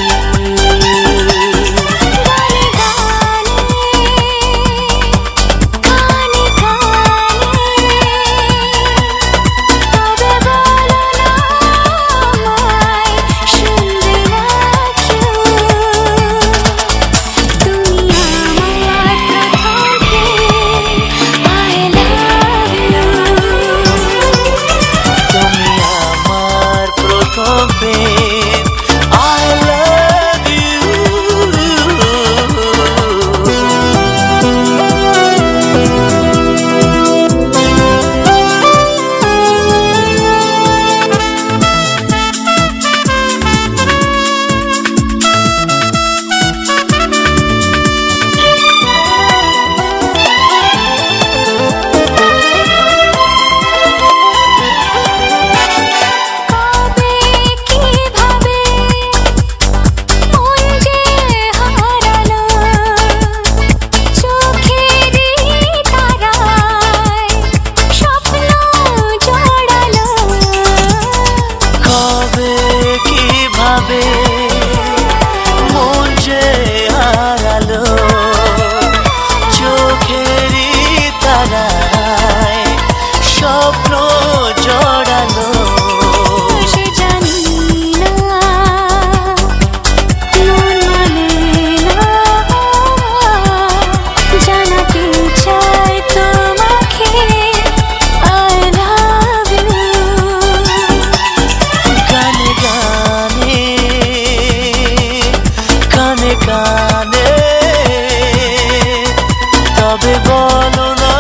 তবে বলো না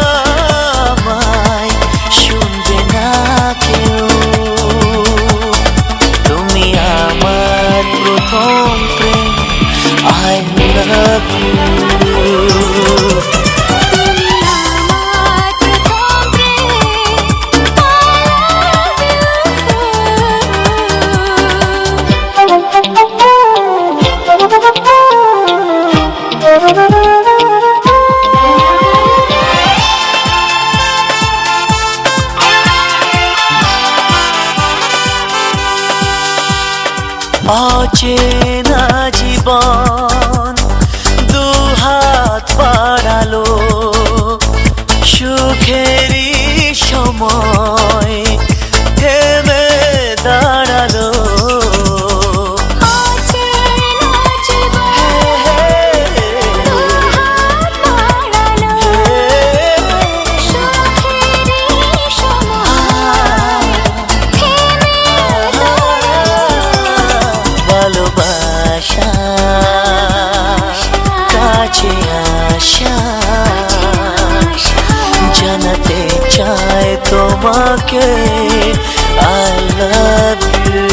আমায় শুনবে না কেউ, তুমি আমার প্রথম প্রেম I love you। অচেনা জীবন দুহাত বাড়ালো, সুখেরই সময় থেমে দাঁড়ালো। ভালোবাসা কাছে আসা জানাতে চাই তোমাকে I love you।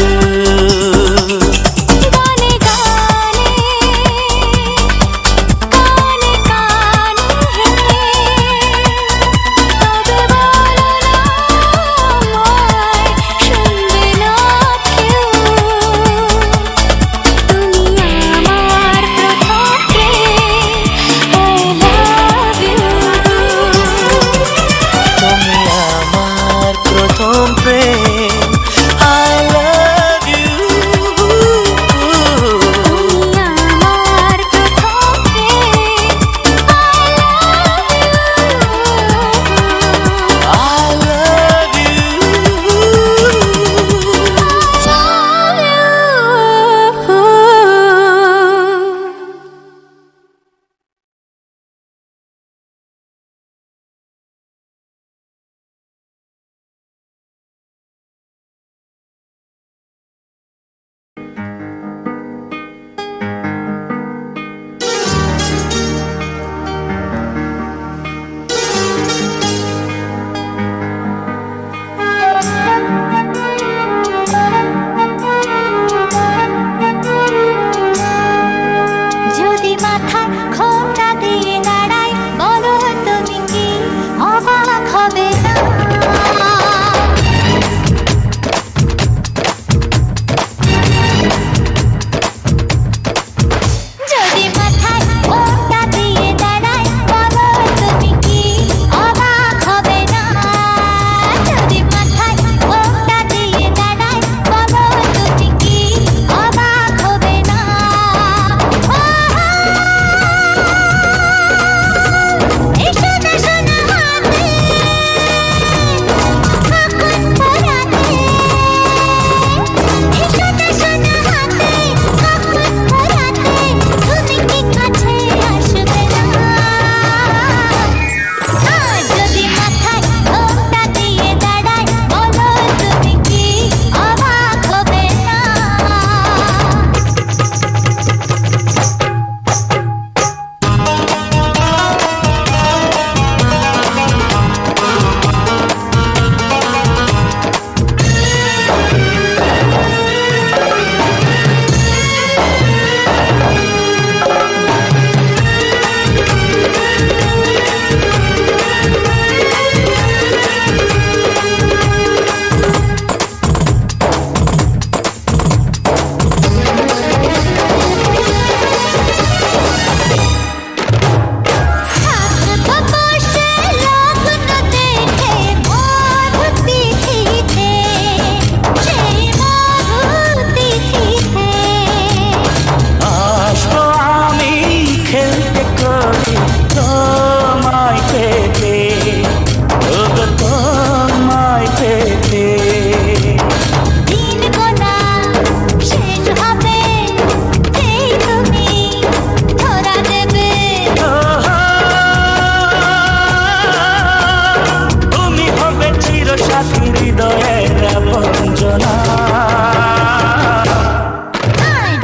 হৃদয়ের বঞ্জনা।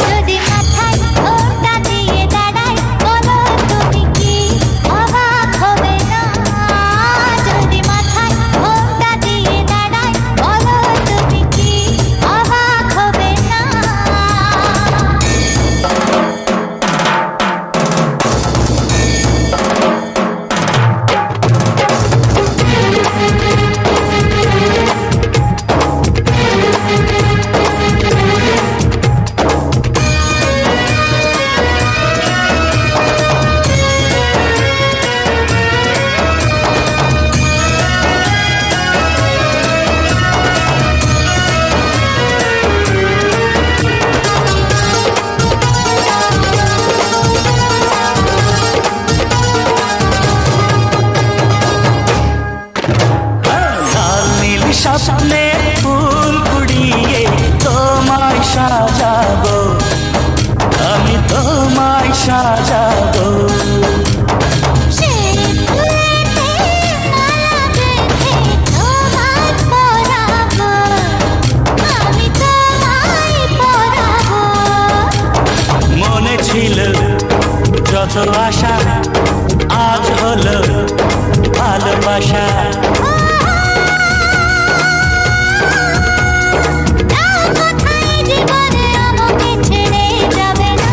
যদি মাথায় ঘোমটা দিয়ে দাঁড়াই, বলো তুমি কি অবাক হবে না? যদি মাথায় ঘোমটা দিয়ে দাঁড়াই, বলো তুমি কি অবাক হবে না? লাল নীল স্বপ্নে ফুল কুড়িয়ে তোমায় সাজাবো, আমি তোমায় সাজাবো। সে ফুলেতে মালা গেঁথে তোমায় পরাবো, আমি তোমায় পরাবো। মনে ছিল যত আশা, আজ হলো ভালোবাসা। কোথায় জীবনে আমাকে ছেড়ে যাবে না?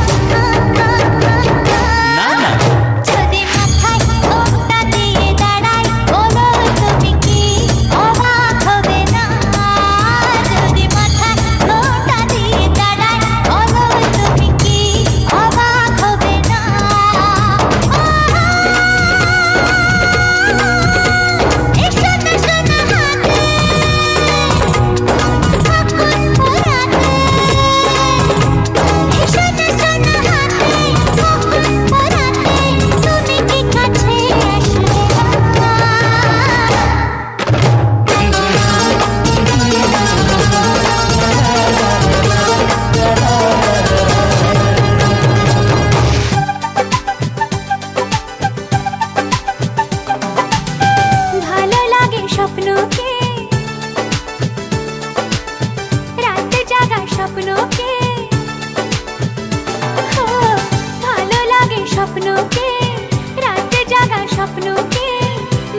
না না, যদি মাথায় ঘোমটা দিয়ে দাঁড়াই, বলো তুমি কি অবাক হবে না? যদি মাথায় ঘোমটা দিয়ে দাঁড়াই, বলো তুমি কি অবাক হবে না? এই শোনো শোনো হাতে কখন পরাতে, এই শোনো শোনো হাতে কখন পরাতে, তুমি কি কাছে আসবে না? ভালো লাগে স্বপ্নকে, রাতে জাগা স্বপ্নকে। ও, ভালো লাগে স্বপ্নকে, রাতে জাগা স্বপ্নকে।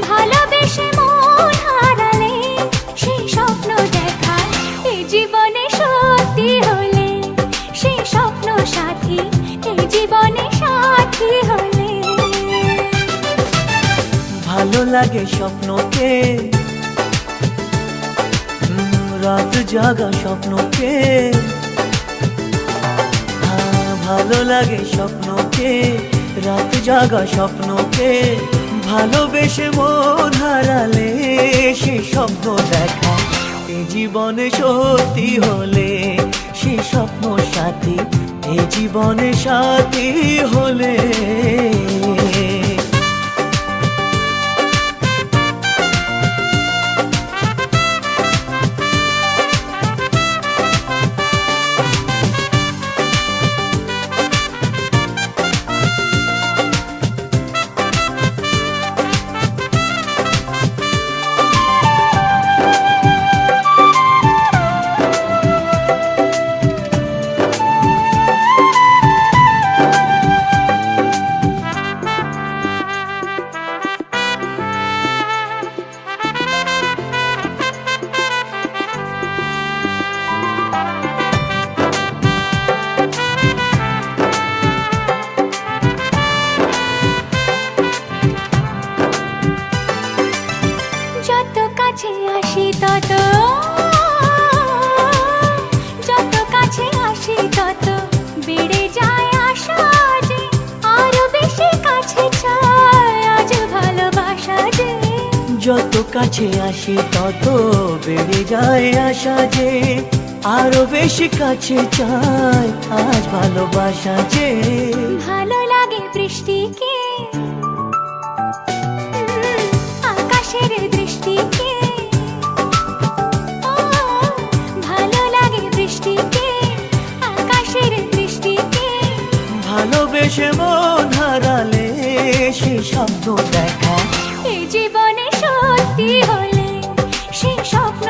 ভালোবেসে মন হারালে সেই স্বপ্ন দেখা এই জীবনে সত্যি হলে, সেই স্বপ্ন সাথী এই জীবনে সাথী হলে। ভালো লাগে স্বপ্নকে, রাত জাগা স্বপ্নকে। ভালো লাগে স্বপ্নকে, রাত জাগা স্বপ্নকে। ভালোবেসে মন হারালে সেই স্বপ্ন দেখা এই জীবনে সত্যি হলে, সেই স্বপ্ন সাথী এই জীবনে সাথী হলে। যত কাছে আসি তত, যত কাছে আসি তত বেড়ে যায় আশা যে আরো বেশি কাছে চাই আজ ভালোবাসা যে। যত কাছে আসি তত বেড়ে যায় আশা যে আরো বেশি কাছে চাই আজ ভালোবাসা যে। ভালো লাগে বৃষ্টিকে, আকাশের দৃষ্টিকে। ও, ভালো লাগে বৃষ্টিকে, আকাশের দৃষ্টিকে। ভালোবেসে মন হারালে সেই স্বপ্ন দেখা এই জীবনে সত্যি হলে সেই স্বপ্ন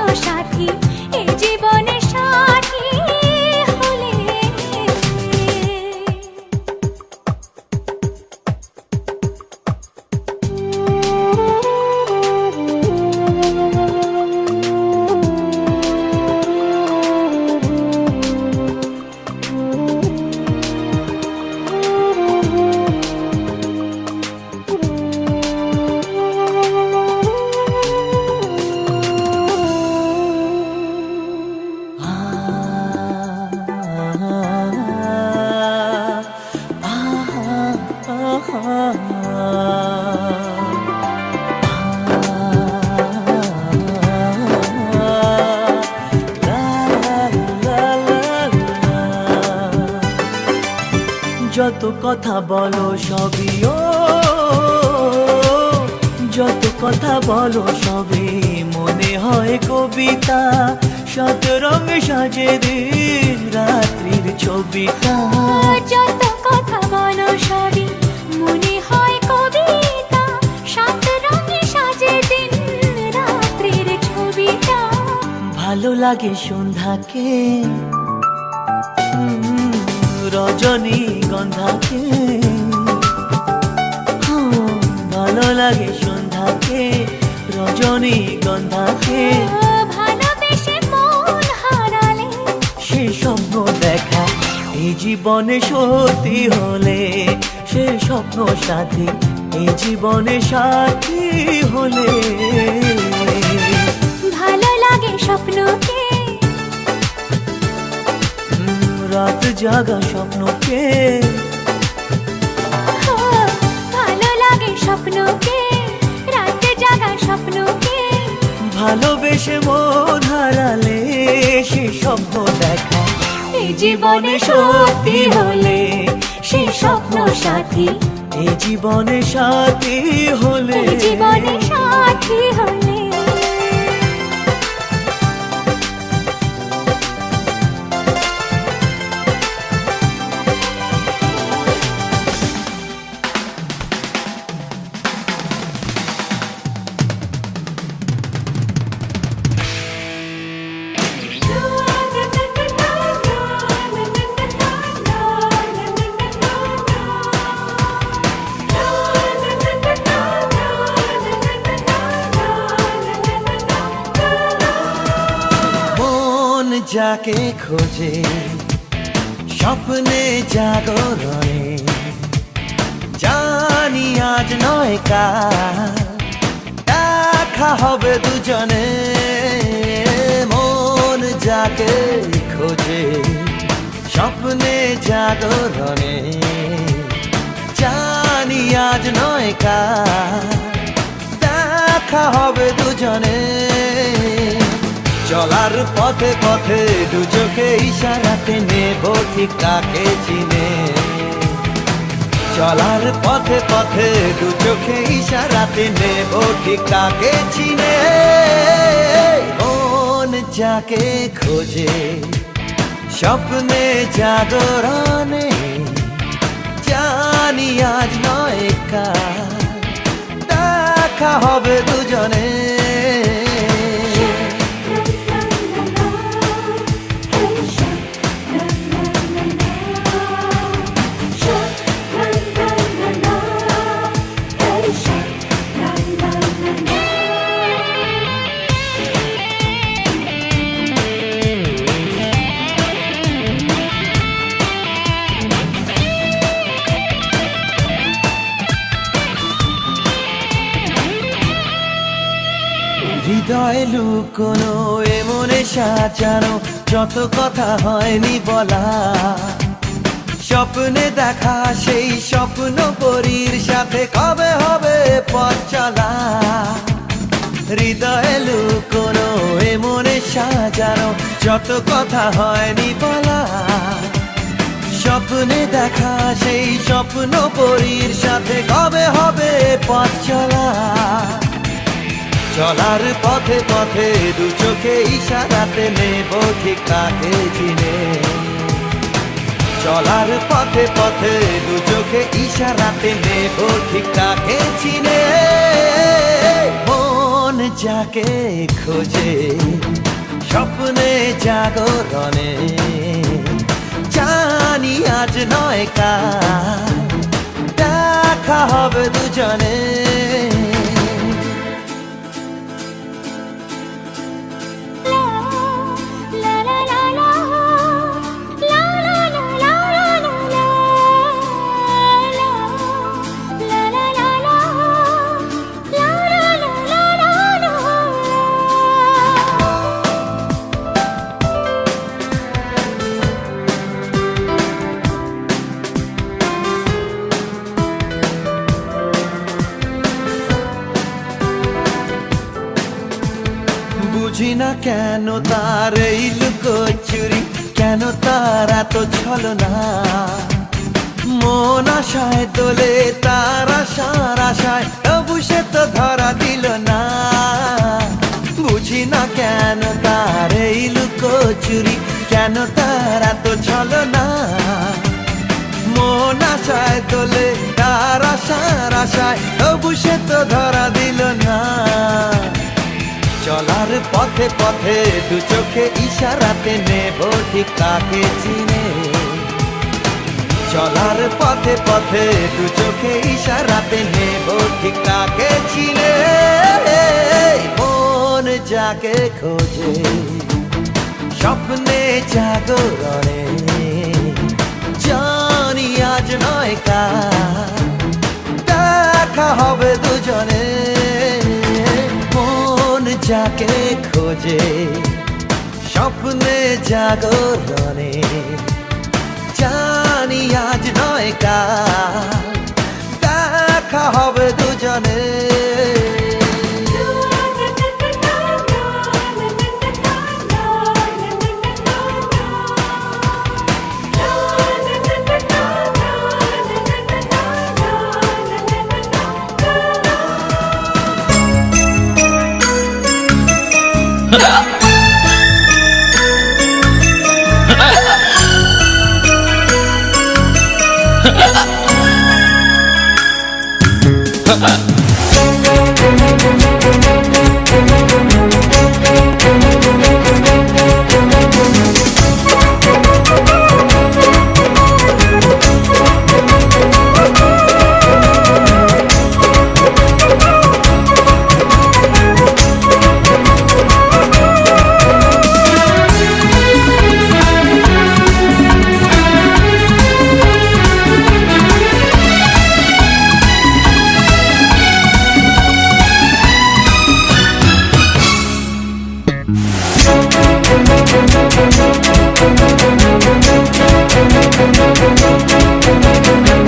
কথা বলো সবই ও, যত কথা বলো সবই মনে হয় কবিতা, শত রঙ সাজে দিন রাত্রির ছবিটা। যত কথা বলো সবই মনে হয় কবিতা, সাত রঙে সাজে দিন রাত্রির ছবিটা। ভালো লাগে সন্ধ্যাকে, রজনী গন্ধাকে, ভালো লাগে সন্ধ্যাকে, রজনী গন্ধাকে। ভালোবেসে মন হারালে সে স্বপ্ন দেখা এই জীবনে সত্যি হলে, সে স্বপ্ন সাথী এই জীবনে সাথী হলে। ভালো লাগে স্বপ্নকে, রাত জাগা স্বপ্নকে, ভালো লাগে স্বপ্নকে, রাত জাগা স্বপ্নকে। ভালোবেসে মন হারালে সে স্বপ্ন দেখা এই জীবনে সত্যি হলে, সে স্বপ্ন সাথী এই জীবনে সাথী হলে। এই জীবনে সাথী হলে। যাকে খোঁজে স্বপ্নে জাগরণে, জানি আজ নয় কাল দেখা হবে দুজনে। মন যাকে খোঁজে স্বপ্নে জাগরণে, জানি আজ নয় কাল দেখা হবে দুজনে। চলার পথে পথে দু চোখে ইশারাতে নেব ঠিক তাকে চিনে। চলার পথে পথে দু চোখে ইশারাতে নেব ঠিক তাকে চিনে। মন যাকে খোঁজে স্বপ্নে জাগরণে, জানি আজ নয় কাল দেখা হবে দুজনে। হৃদয়ে লুকোনো এমনে সাজানো যত কথা হয়নি বলা, স্বপ্নে দেখা সেই স্বপ্ন পরীর সাথে কবে হবে পথ চলা। হৃদয়ে লুকোনো এমনে সাজানো যত কথা হয়নি বলা, স্বপ্নে দেখা সেই স্বপ্ন পরীর সাথে কবে হবে পথ চলা। চলার পথে পথে দু চোখে ইশারাতে নেব ঠিক তাকে চিনে। চলার পথে পথে দু চোখে ইশারাতে নেব ঠিক তাকে চিনে। মন যাকে খোঁজে স্বপ্নে জাগরণে, জানি আজ নয় কাল দেখা হবে দুজনে। বুঝি না কেন তার এই লুকোচুরি, কেন তার এত ছলনা। মন আশায় তোলে তার আশার আশায়, তবু সে তো ধরা দিল না। বুঝি না কেন তার এই লুকোচুরি, কেন তার এত ছলনা। মন আশায় তোলে তার আশার আশায়, তবু সে তো ধরা দিল না। চলার পথে পথে দু চোখে ইশারাতে নেব ঠিক তাকে চিনে। চলার পথে পথে দু চোখে ইশারাতে নেব ঠিক তাকে চিনে। মন যাকে খোঁজে স্বপ্নে জাগরণে, জানি আজ নয় কাল দেখা হবে দুজনে। মন যাকে খোঁজে স্বপ্নে জাগরণে, জানি আজ নয় কাল দেখা হবে দুজনে।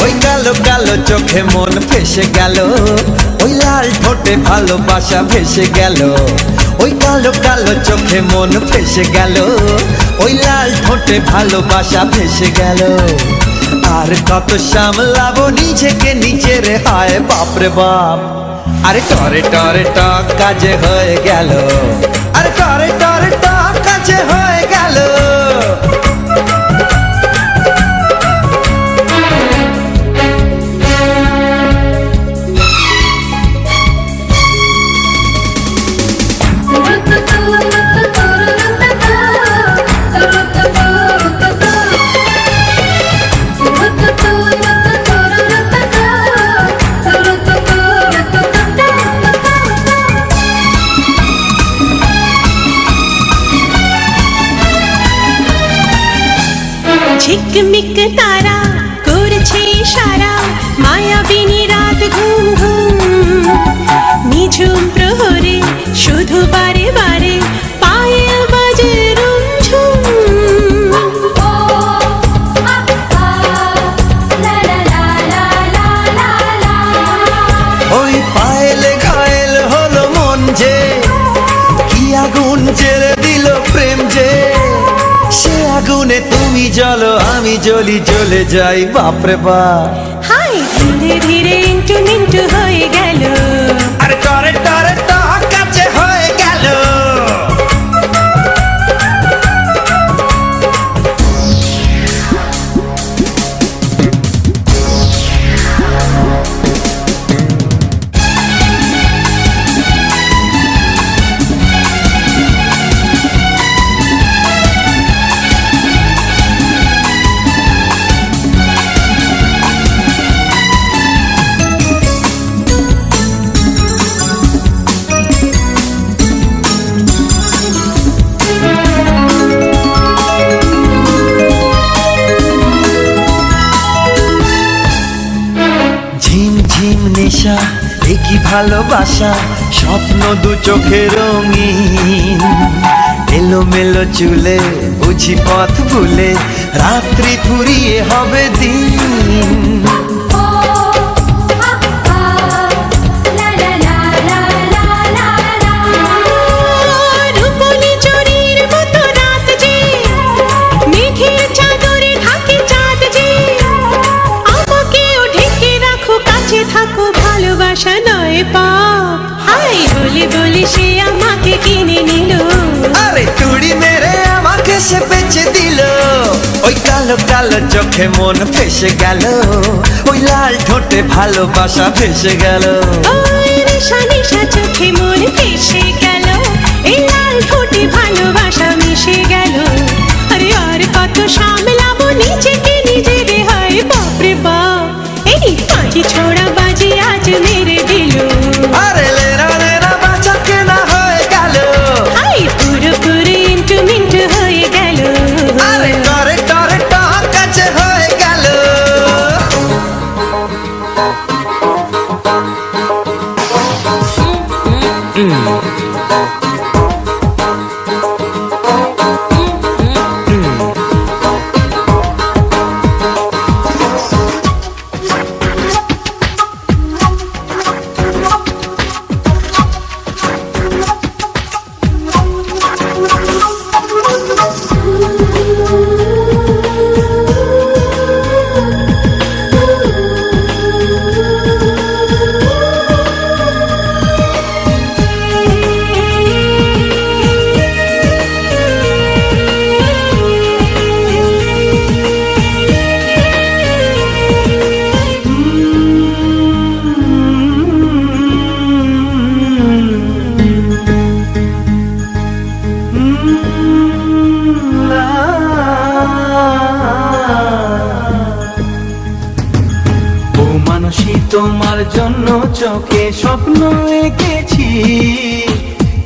ওই কালো কালো চোখে মন ফেসে গেল, ওই লাল ঠোঁটে ভালোবাসা ভেসে গেল। ওই কালো কালো চোখে মন ফেসে গেল, ওই লাল ঠোঁটে ভালোবাসা ভেসে গেল। আর কত সামলাবো নিজেকে নিজের, হায় বাপরে বাপ। আরে টরে টরে টক কাজে হয়ে গেল, আরে টরে টরে টক কাজে হয়ে গেল। ঝিকমিক তারা করছে ইশারা, মায়াবিনী রাত ঘুম ঘুম। নিঝুম প্রহরে শুধু বারে বারে পায়েল বাজে রুমঝুম। ওই পায়েলে ঘায়েল হলো মন যে, কি আগুন জেলে দিল প্রেম যে। সে আগুনে তুমি জ্বলো আমি জ্বলি, জ্বলে যাই বাপরে বাপ। হাই ধীরে ধীরে ইন্টু মিন্টু হয়ে গেল, আরে টরে টরে টক কাছে হয়ে গেল। ঝিমঝিম নেশা একই ভালোবাসা, স্বপ্ন দু চোখে রঙিন। এলোমেলো চুলে বুঝি পথ ভুলে, রাত্রি ফুরিয়ে হবে দিন। রূপলি চুরির মতো রাত যে, মেঘের চাদরে ঢাকে চাঁদ যে। করে সে আমাকে কিনে নিল। আরে তুড়ি মেরে আমাকে সে বেচে দিল। ওই কালো কালো চোখে মন ফেসে গেল, ওই লাল ঠোঁটে ভালোবাসা ভেসে গেল। ওই নেশা নেশা চোখে মন ভেসে গেল, এই লাল ঠোঁটে ভালোবাসা মিশে গেল। আরে আর কত সামলাবো নিজেকে নিজে রে, হায় বাপরে বাপ এই পাখি ছোড়া বাজি আজ মেরে দিল। আরে লেরা লেরা বাঁচা কেনা হয়ে গেল, হায় পুরোপুরি ইন্টু মিন্টু হয়ে গেল। আরে টরে টরে টক কাছে হয়ে গেল। মানুষই তোমার জন্য চোখে স্বপ্ন এঁকেছি,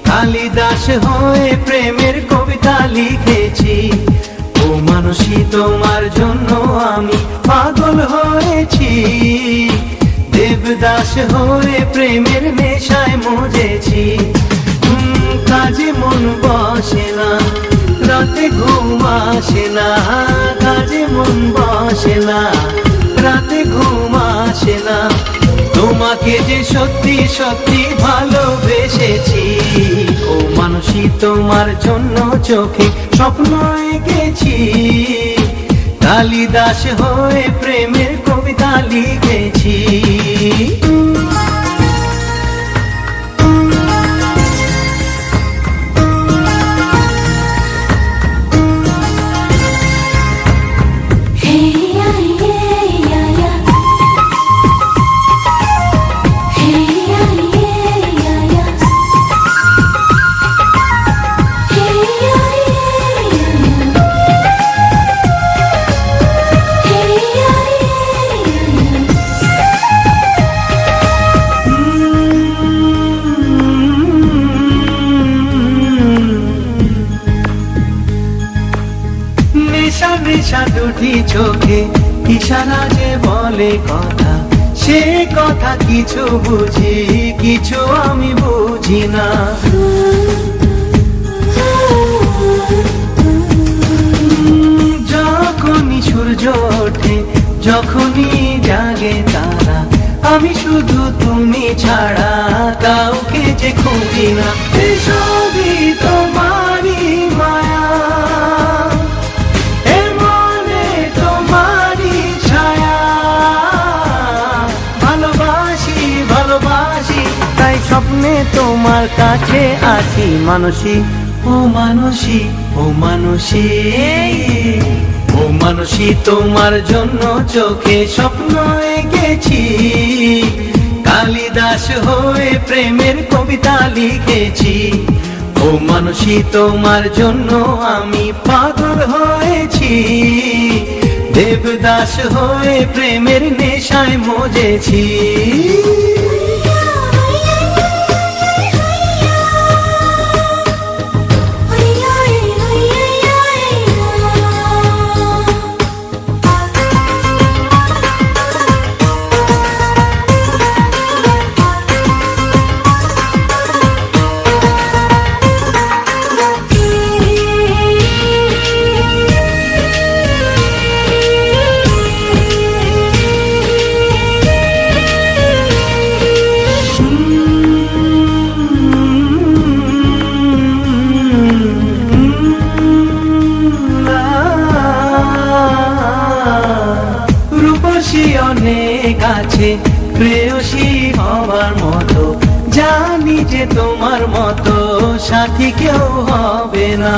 কালিদাস হয়ে প্রেমের কবিতা লিখেছি। ও মানুষই তোমার জন্য আমি পাগল হয়েছি, দেবদাস হয়ে প্রেমের নেশায় মজেছি। কাজে মন বসে না, রাতে ঘুম আসে না, কাজে মন বসে না, রাতে ঘুম আসে না। তোমাকে যে সত্যি সত্যি ভালোবেসেছি, ও মানুষই তোমার জন্য চোখে স্বপ্ন এঁকেছি, কালিদাস হয়ে প্রেমের কবিতা লিখেছি। নেশা নেশা দুটি চোখে ইশারা যে বলে কথা, সে কথা কিছু বুঝি কিছু আমি বুঝি না। যখনই সূর্য ওঠে, যখনই জাগে তারা, আমি শুধু তুমি ছাড়া কাউকে যে খুঁজি না। এসবই তোমারই মায়া, এ মনে তোমারই ছায়া। ভালোবাসি ভালোবাসি তাই স্বপ্নে তোমার কাছে আছি। মানুষই ও মানুষই ও মানুষই, ও মানুষই তোমার জন্য চোখে স্বপ্ন এঁকেছি, কালিদাস হয়ে প্রেমের কবিতা লিখেছি। ও মানুষই তোমার জন্য আমি পাগল হয়েছি, দেবদাস হয়ে প্রেমের নেশায় মজেছি। অনেক আছে প্রেয়সী হবার মতো, জানি যে তোমার মতো সাথী কেউ হবে না।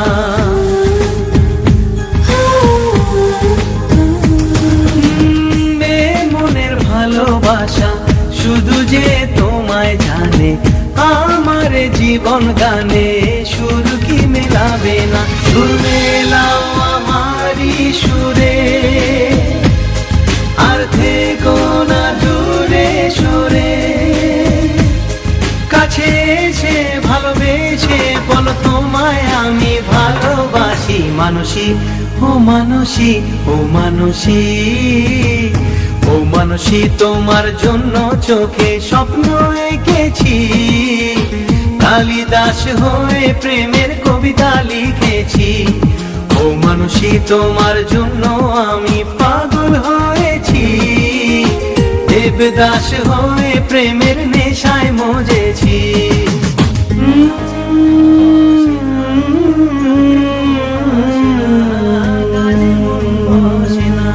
মনের ভালোবাসা শুধু যে তোমায় জানে, আমার জীবন গানে সুর কি মেলাবে না। সুর মেলাও আমারই সুরে, আর থেকো না দূরে সরে। কাছে এসে ভালোবেসে বলো তোমায় আমি ভালোবাসি। মানুষী ও মানুষী ও মানুষী ও মানুষী, তোমার জন্য চোখে স্বপ্ন এঁকেছি। কালিদাস হয়ে প্রেমের কবিতা লিখেছি। ও মানুষী, তোমার জন্য আমি পাগল হয়েছি। দেবদাস হয়ে প্রেমের নেশায় মজেছি। গানে মন বসে না।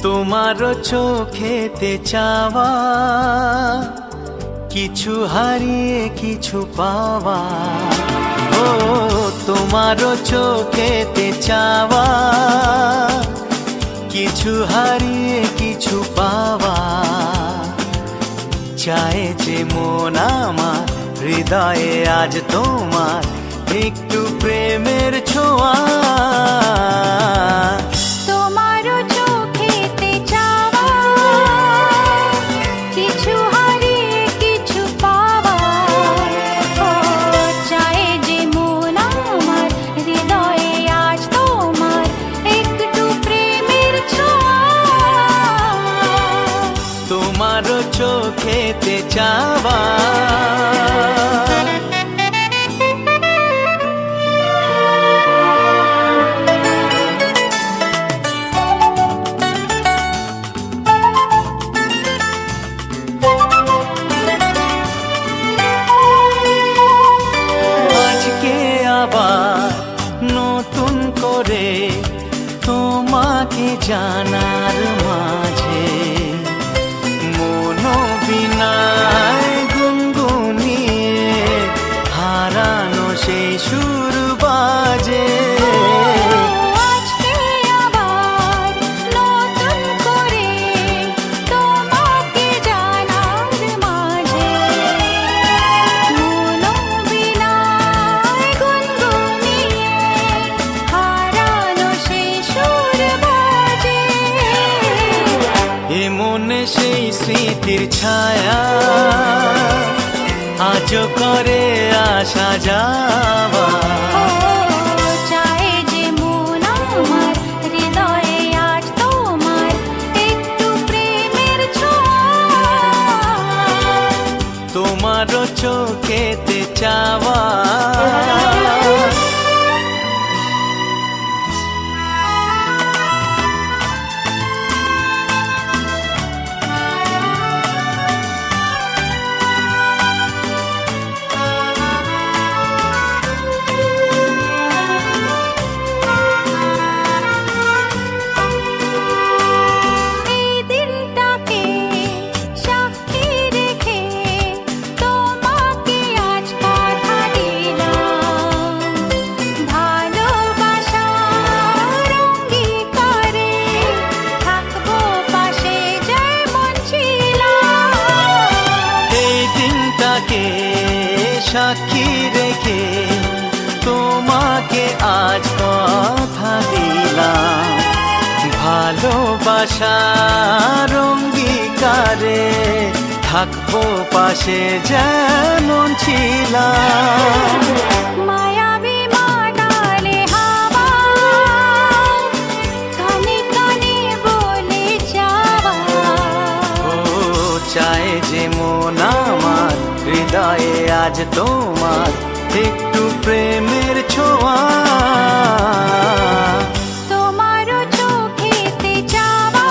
তোমার চোখেতে চাওয়া, কিছু হারিয়ে কিছু পাওয়া। ও তোমার চোখেতে চাওয়া, কিছু হারিয়ে কিছু পাওয়া। চায় যে মন আমার হৃদয়ে আজ তোমার একটু প্রেমের ছোঁয়া। চোখেতে চাওয়া, আজকে আবার নতুন করে তোমাকে জানার মাঝে বিনায় গুনগুনিয়ে হারানো সেই সুর বাজে। আজকে আবার নতুন করে তোমাকে জানার মাঝে মনোবিনায় গুনগুনিয়ে হারানো সেই সুর বাজে। এ মনে সেই স্মৃতির ছায়া আজও করে আসা যাওয়া। চায় যে মন আমার হৃদয়ে আজ তোমার একটু প্রেমের ছোঁয়া। তোমারও চোখেতে চাওয়া, সাক্ষী রেখে তোমাকে আজ কথা দিলাম। ভালোবাসার অঙ্গীকারে থাকবো পাশে যেমন ছিলাম। মায়াবী মাতালে হাওয়া কানে কানে চায় যে মন আমার, হৃদয়ে আজ তোমার একটু প্রেমের ছোঁয়া। তোমারও চোখেতে চাওয়া,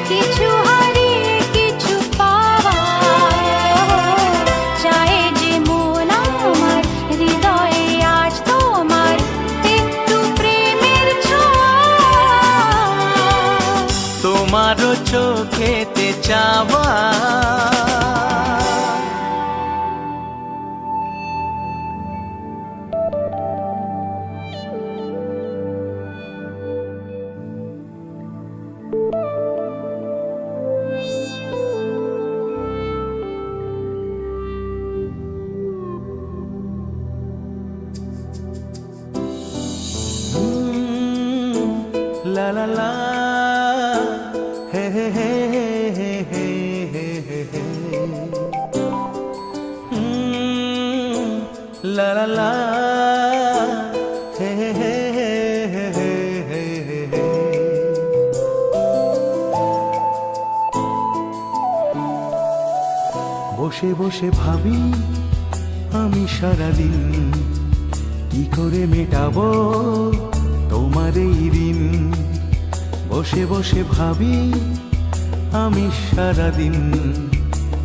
কিছু হারিয়ে কিছু পাওয়া, চায় যে মন আমার, হৃদয়ে আজ তোমার একটু প্রেমের ছোঁয়া। তোমারও চোখেতে চাওয়া। La la la, he he he he he he he he. La la la, he he he he he he he. বসে বসে ভাবি আমি সারাদিন, কি করে মেটাবো তোমার এই ঋণ। বসে বসে ভাবি আমি সারাদিন,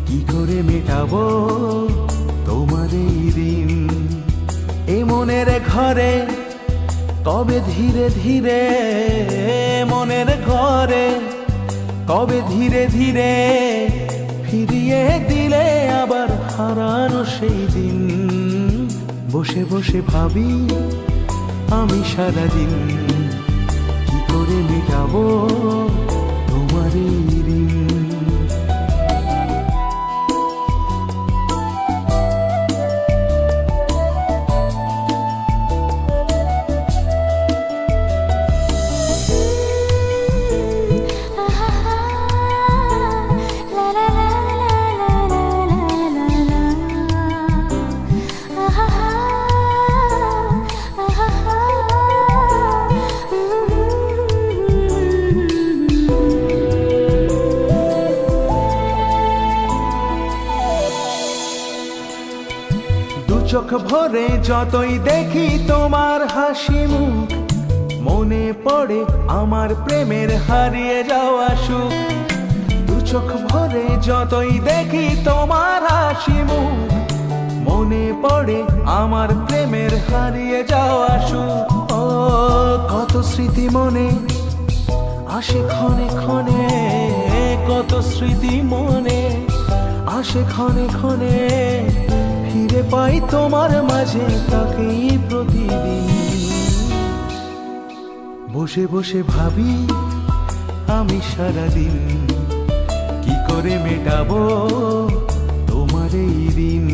কি করে মেটাবো তোমার এই ঋণ। এ মনের ঘরে কবে ধীরে ধীরে, মনের ঘরে কবে ধীরে ধীরে ফিরিয়ে দিলে আবার হারানো সেই দিন। বসে বসে ভাবি আমি সারাদিন, কি করে মেটাবো তোমার এই ঋণ। চোখ ভরে যতই দেখি তোমার হাসি মুখ, মনে পড়ে আমার প্রেমের হারিয়ে যাওয়া সুখ। দু চোখ ভরে যতই দেখি তোমার হাসি মুখ, মনে পড়ে আমার প্রেমের হারিয়ে যাওয়া সুখ। ও কত স্মৃতি মনে আসে ক্ষণে ক্ষণে, কত স্মৃতি মনে আসে ক্ষণে ক্ষণে, ফিরে পাই তোমার মাঝে তাকেই প্রতিদিন। বসে বসে ভাবি আমি সারাদিন, কি করে মেটাবো তোমার এই ঋণ।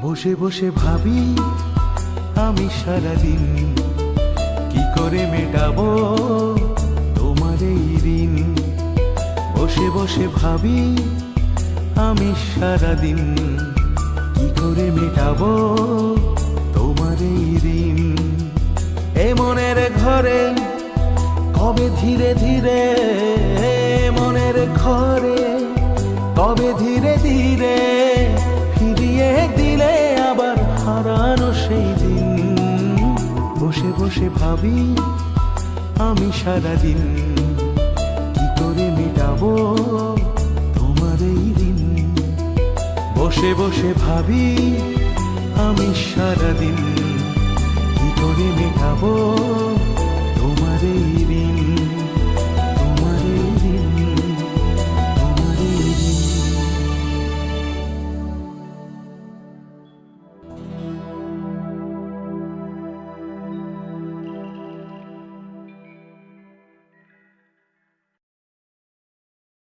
বসে বসে ভাবি আমি সারাদিন, কি করে মেটাবো তোমার এই ঋণ। বসে বসে ভাবি আমি সারাদিন, কি করে মেটাবো তোমার এই ঋণ। এ মনের ঘরে কবে ধীরে ধীরে, মনের ঘরে কবে ধীরে ধীরে ফিরিয়ে দিলে আবার হারানো সেই দিন। বসে বসে ভাবি আমি সারাদিন, কি করে মেটাবো বসে বসে ভাবি আমি সারাদিন কি করে মেটাবো